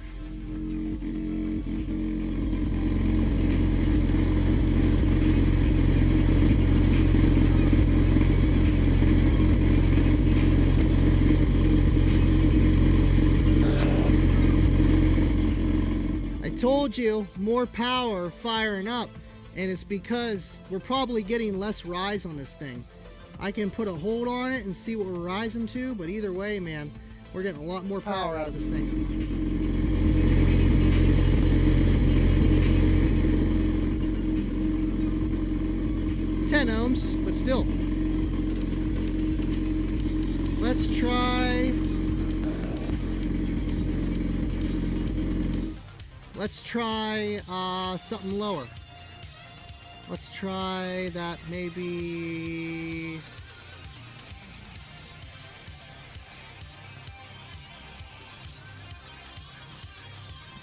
Speaker 1: I told you, more power firing up. And it's because we're probably getting less rise on this thing. I can put a hold on it and see what we're rising to, but either way, man, we're getting a lot more power out of this thing. 10 ohms, but still. Let's try... something lower. Let's try that maybe...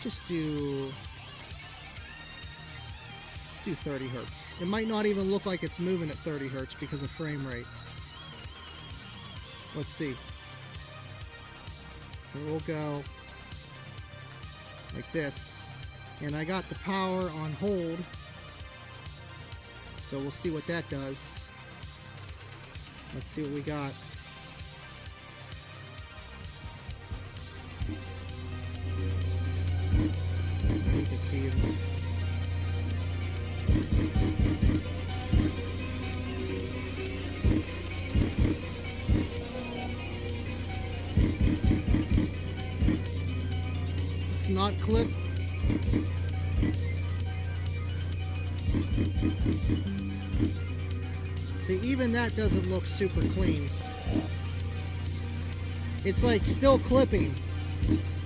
Speaker 1: Let's do 30 hertz. It might not even look like it's moving at 30 hertz because of frame rate. Let's see. Here we'll go like this. And I got the power on hold. So we'll see what that does. Let's see what we got. You can see it. It's not clip. See, even that doesn't look super clean. It's like still clipping.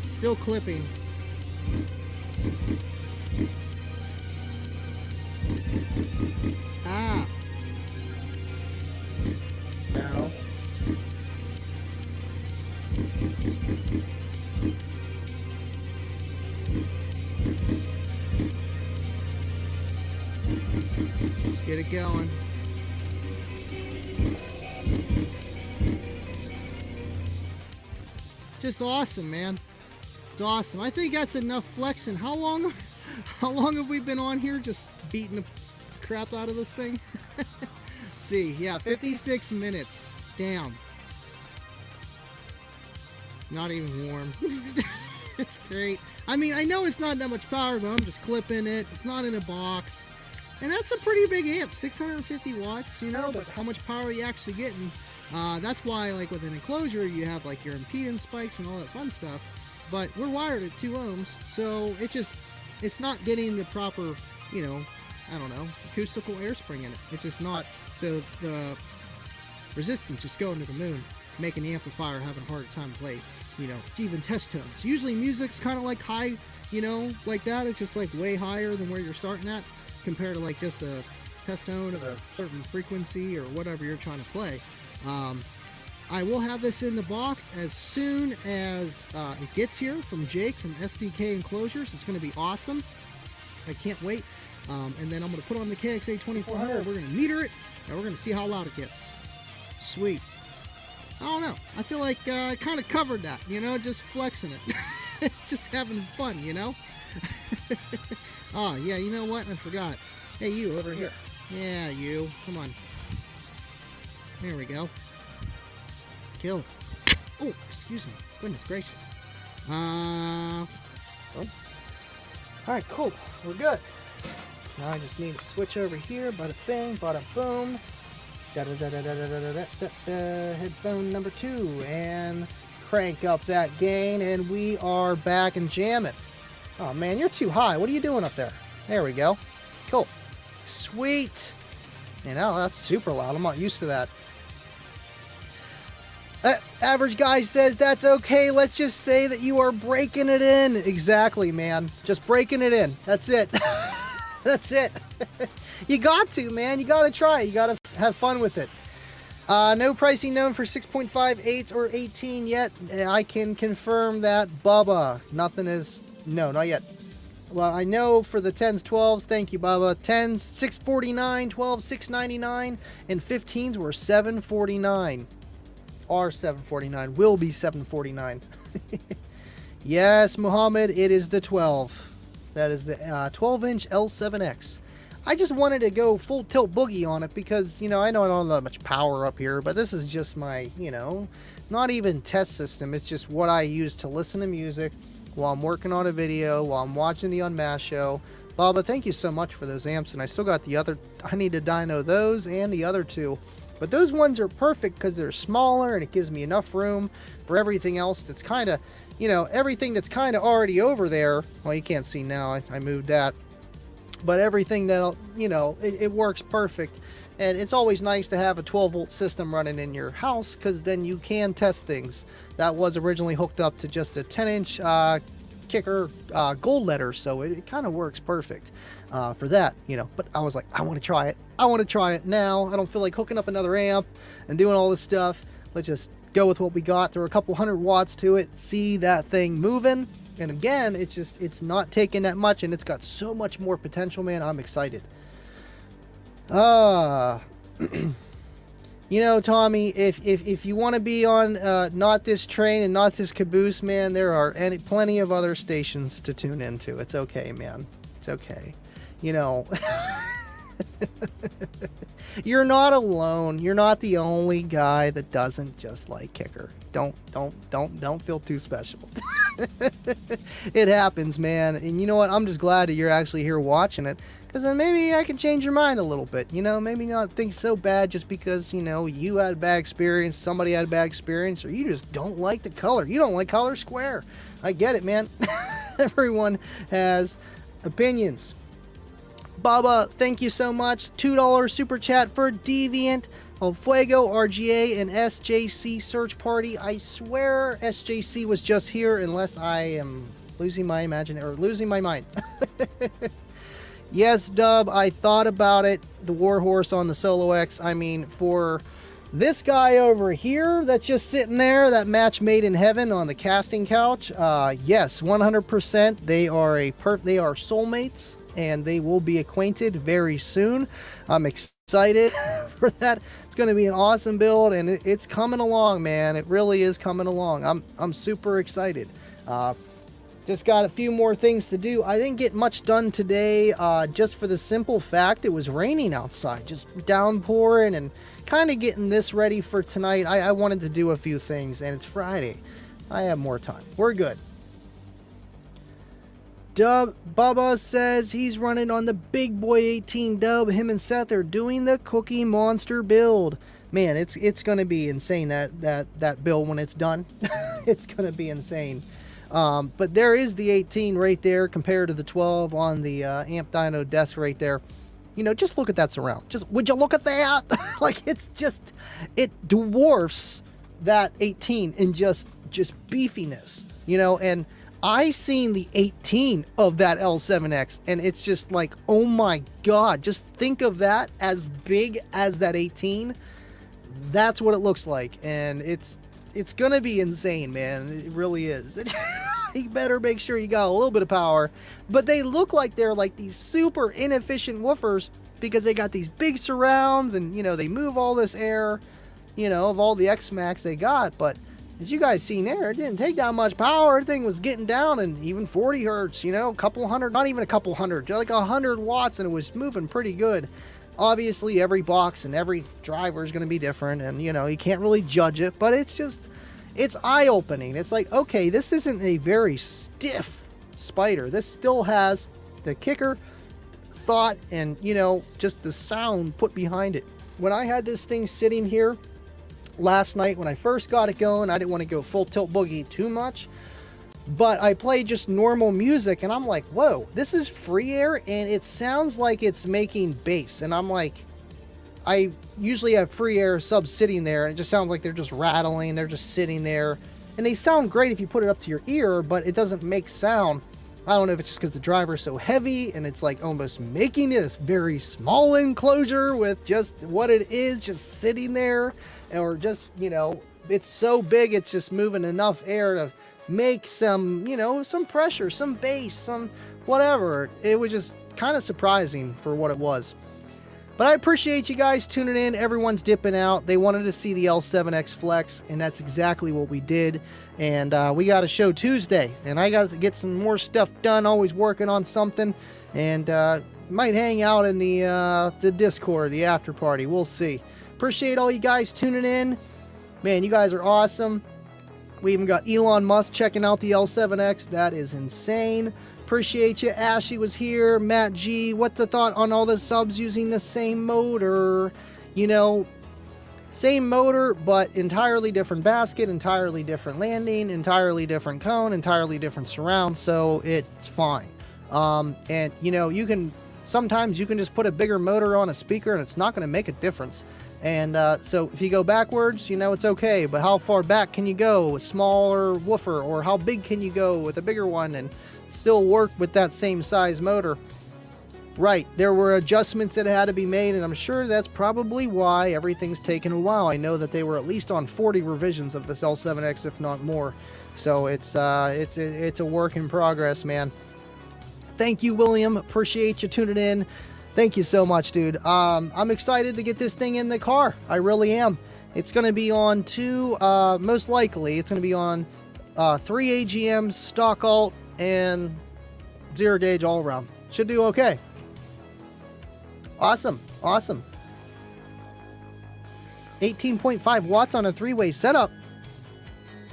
Speaker 1: Still clipping. Ah. Now. Let's get it going. Just awesome, man. It's awesome. I think that's enough flexing. How long have we been on here just beating the crap out of this thing? Let's see. Yeah, 56 minutes. Damn. Not even warm. It's great. I mean, I know it's not that much power, but I'm just clipping it. It's not in a box. And that's a pretty big amp, 650 watts, you know, but how much power are you actually getting? That's why, like, with an enclosure, you have, like, your impedance spikes and all that fun stuff. But we're wired at 2 ohms, so it's not getting the proper, you know, I don't know, acoustical air spring in it. It's just not. So the resistance just going to the moon, making the amplifier having a harder time to play, you know, even test tones. Usually music's kind of like high, you know, like that. It's just like way higher than where you're starting at compared to like just a test tone of a certain frequency or whatever you're trying to play. I will have this in the box as soon as it gets here from Jake from SDK Enclosures. It's going to be awesome. I can't wait. And then I'm going to put on the KXA 2400. We're going to meter it, and we're going to see how loud it gets. Sweet. I don't know. I feel like I kind of covered that, you know, just flexing it. Just having fun, you know? Oh, yeah, you know what? I forgot. Hey, you over here. Yeah, you. Come on. There we go. Kill. Oh, excuse me. Goodness gracious. Oh. Alright, cool. We're good. Now I just need to switch over here. Bada bing, bada boom. Headphone number 2. And crank up that gain. And we are back and jamming. Oh man, you're too high. What are you doing up there? There we go. Cool. Sweet. And now that's super loud. I'm not used to that. Average guy says that's okay. Let's just say that you are breaking it in. Exactly, man. Just breaking it in. That's it. That's it. You got to, man. You got to try. You got to have fun with it. No pricing known for 6.5, 8 or 18 yet. I can confirm that. Bubba. Nothing is... No, not yet. Well, I know for the 10s, 12s, thank you, Bubba. 10s, $649, 12s, $699, and 15s were $749. Are $749. Will be $749. Yes, Muhammad, it is the 12. That is the 12-inch L7X. I just wanted to go full tilt boogie on it because, you know, I know I don't have that much power up here, but this is just my, you know, not even test system. It's just what I use to listen to music while I'm working on a video, while I'm watching the Unmasked show. Baba, thank you so much for those amps, and I still got the other, I need to dyno those and the other two. But those ones are perfect because they're smaller and it gives me enough room for everything else that's kind of, you know, everything that's kind of already over there. Well, you can't see now, I moved that. But everything that, you know, it works perfect. And it's always nice to have a 12-volt system running in your house because then you can test things. That was originally hooked up to just a 10-inch kicker gold letter, so it kind of works perfect for that, you know. But I was like, I want to try it. I want to try it now. I don't feel like hooking up another amp and doing all this stuff. Let's just go with what we got. There are a couple 100 watts to it. See that thing moving. And again, it's not taking that much, and it's got so much more potential, man. I'm excited. You know, Tommy, if you want to be on not this train and not this caboose, man, there are plenty of other stations to tune into. It's okay, man. It's okay. You know, you're not alone. You're not the only guy that doesn't just like kicker. Don't feel too special. It happens, man. And you know what? I'm just glad that you're actually here watching it. Because then maybe I can change your mind a little bit, you know, maybe not think so bad just because, you know, you had a bad experience, somebody had a bad experience, or you just don't like the color. You don't like color square. I get it, man. Everyone has opinions. Baba, thank you so much. $2 super chat for Deviant, El Fuego, RGA, and SJC Search Party. I swear SJC was just here unless I am losing my imagination or losing my mind. Yes, Dub, I thought about it. The Warhorse on the Solo X. I mean, for this guy over here that's just sitting there, that match made in heaven on the casting couch, yes, 100%. They are they are soulmates, and they will be acquainted very soon. I'm excited for that. It's going to be an awesome build, and it's coming along, man. It really is coming along. I'm super excited. Just got a few more things to do. I didn't get much done today, just for the simple fact it was raining outside, just downpouring, and kind of getting this ready for tonight. I wanted to do a few things, and it's Friday. I have more time. We're good. Dub Bubba says he's running on the Big Boy 18 Dub. Him and Seth are doing the Cookie Monster build. Man, it's going to be insane, that build when it's done. It's going to be insane. But there is the 18 right there compared to the 12 on the amp dyno desk right there. You know, just look at that surround. Just, would you look at that? Like, it's just, it dwarfs that 18 in just beefiness, you know. And I seen the 18 of that L7X, and it's just like, oh my god, just think of that as big as that 18. That's what it looks like, and it's gonna be insane, man. It really is. You better make sure you got a little bit of power. But they look like they're like these super inefficient woofers because they got these big surrounds, and, you know, they move all this air, you know, of all the X-Max they got. But as you guys seen there, it didn't take that much power. Everything was getting down, and even 40 hertz, you know, a couple hundred, not even a couple hundred, like 100 watts, and it was moving pretty good. Obviously, every box and every driver is going to be different, and, you know, you can't really judge it, but it's just, it's eye-opening. It's like, okay, this isn't a very stiff spider. This still has the kicker, thought, and, you know, just the sound put behind it. When I had this thing sitting here last night, when I first got it going, I didn't want to go full tilt boogie too much, but I played just normal music, and I'm like, whoa, this is free air, and it sounds like it's making bass. And I'm like, I usually have free air subs sitting there, and it just sounds like they're just rattling, they're just sitting there, and they sound great if you put it up to your ear, but it doesn't make sound. I don't know if it's just because the driver's so heavy, and it's like almost making it a very small enclosure with just what it is, just sitting there, or just, you know, it's so big, it's just moving enough air to make some, you know, some pressure, some bass, some whatever. It was just kind of surprising for what it was. But I appreciate you guys tuning in. Everyone's dipping out. They wanted to see the L7X Flex, and that's exactly what we did. And we got a show Tuesday, and I got to get some more stuff done. Always working on something, and might hang out in the Discord, the after party. We'll see. Appreciate all you guys tuning in. Man, you guys are awesome. We even got Elon Musk checking out the L7X. That is insane. Appreciate you. Ashley was here. Matt G. What's the thought on all the subs using the same motor? You know, same motor, but entirely different basket, entirely different landing, entirely different cone, entirely different surround, so it's fine. And, you know, sometimes you can just put a bigger motor on a speaker and it's not going to make a difference. And so if you go backwards, you know, it's okay. But how far back can you go with smaller woofer, or how big can you go with a bigger one and still work with that same size motor? Right, there were adjustments that had to be made, and I'm sure that's probably why everything's taken a while. I know that they were at least on 40 revisions of this L7X, if not more. So it's a work in progress, man. Thank you, William. Appreciate you tuning in. Thank you so much, dude. I'm excited to get this thing in the car. I really am. It's going to be on most likely, it's going to be on 3 AGMs, stock alt, and 0 gauge all around. Should do okay. Awesome. Awesome. 18.5 watts on a 3-way setup.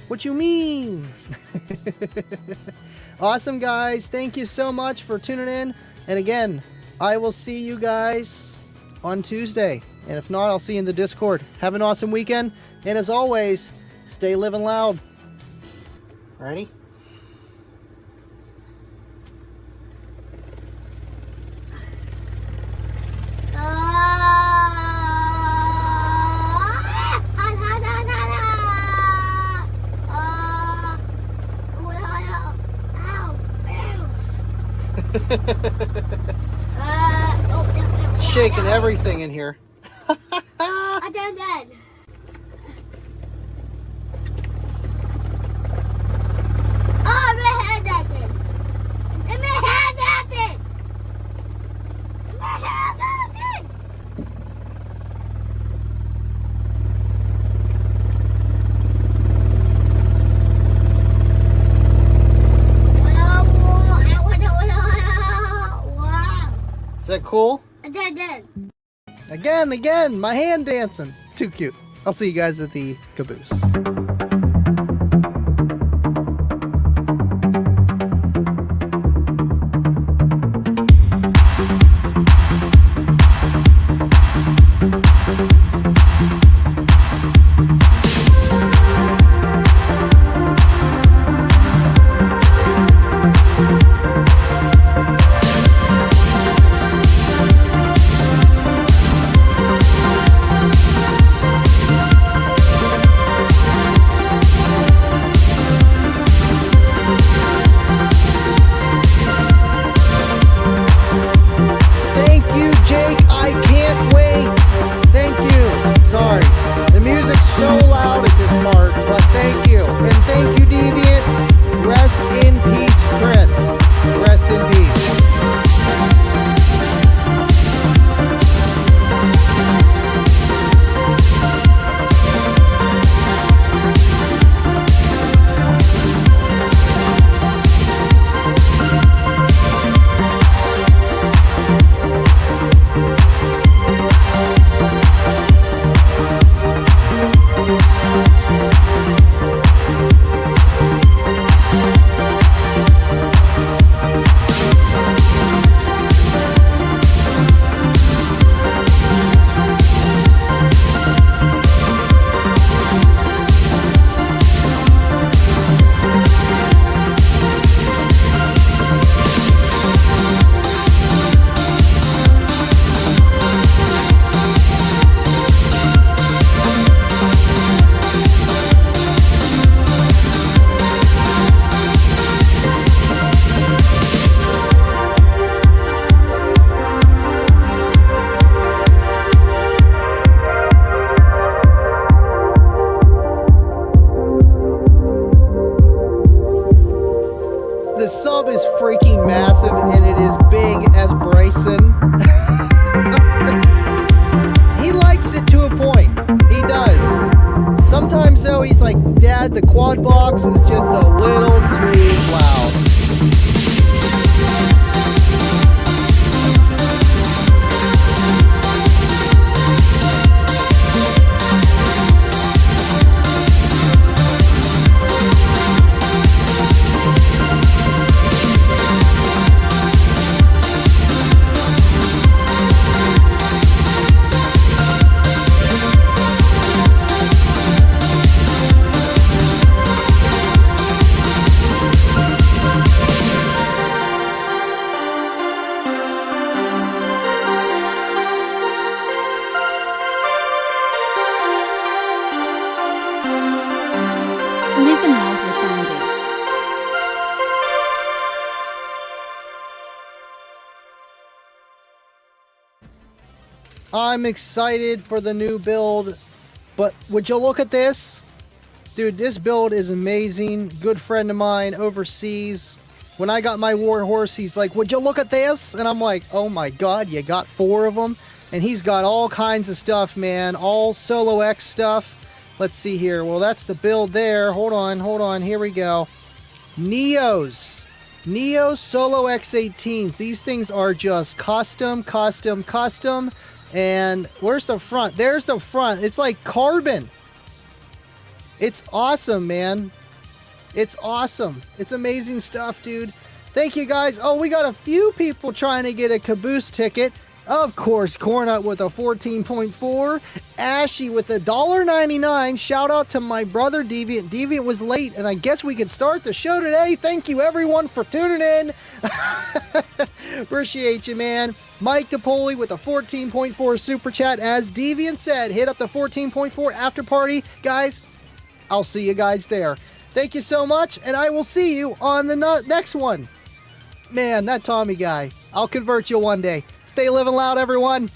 Speaker 1: What you mean? Awesome, guys. Thank you so much for tuning in. And again, I will see you guys on Tuesday. And if not, I'll see you in the Discord. Have an awesome weekend. And as always, stay living loud. Ready? Shaking everything in here.
Speaker 2: I'm dead. Oh, my head dancing. And my head dancing. My head dancing. Wow.
Speaker 1: Is that cool?
Speaker 2: Dead.
Speaker 1: Again, my hand dancing. Too cute. I'll see you guys at the caboose. I'm excited for the new build, but would you look at this? Dude, this build is amazing. Good friend of mine overseas. When I got my war horse, he's like, would you look at this? And I'm like, oh my God, you got 4 of them? And he's got all kinds of stuff, man. All Solo X stuff. Let's see here. Well, that's the build there. Hold on. Here we go. Neo Solo X18s. These things are just custom. And where's the front? There's the front. It's like carbon. It's awesome, man. It's awesome. It's amazing stuff, dude. Thank you, guys. Oh, we got a few people trying to get a Caboose ticket. Of course, Cornut with a 14.4. Ashy with a $1.99. Shout out to my brother Deviant. Deviant was late, and I guess we could start the show today. Thank you, everyone, for tuning in. Appreciate you, man. Mike DePoli with a 14.4 super chat. As Deviant said, hit up the 14.4 after party. Guys, I'll see you guys there. Thank you so much, and I will see you on the next one. Man, that Tommy guy. I'll convert you one day. Stay living loud, everyone.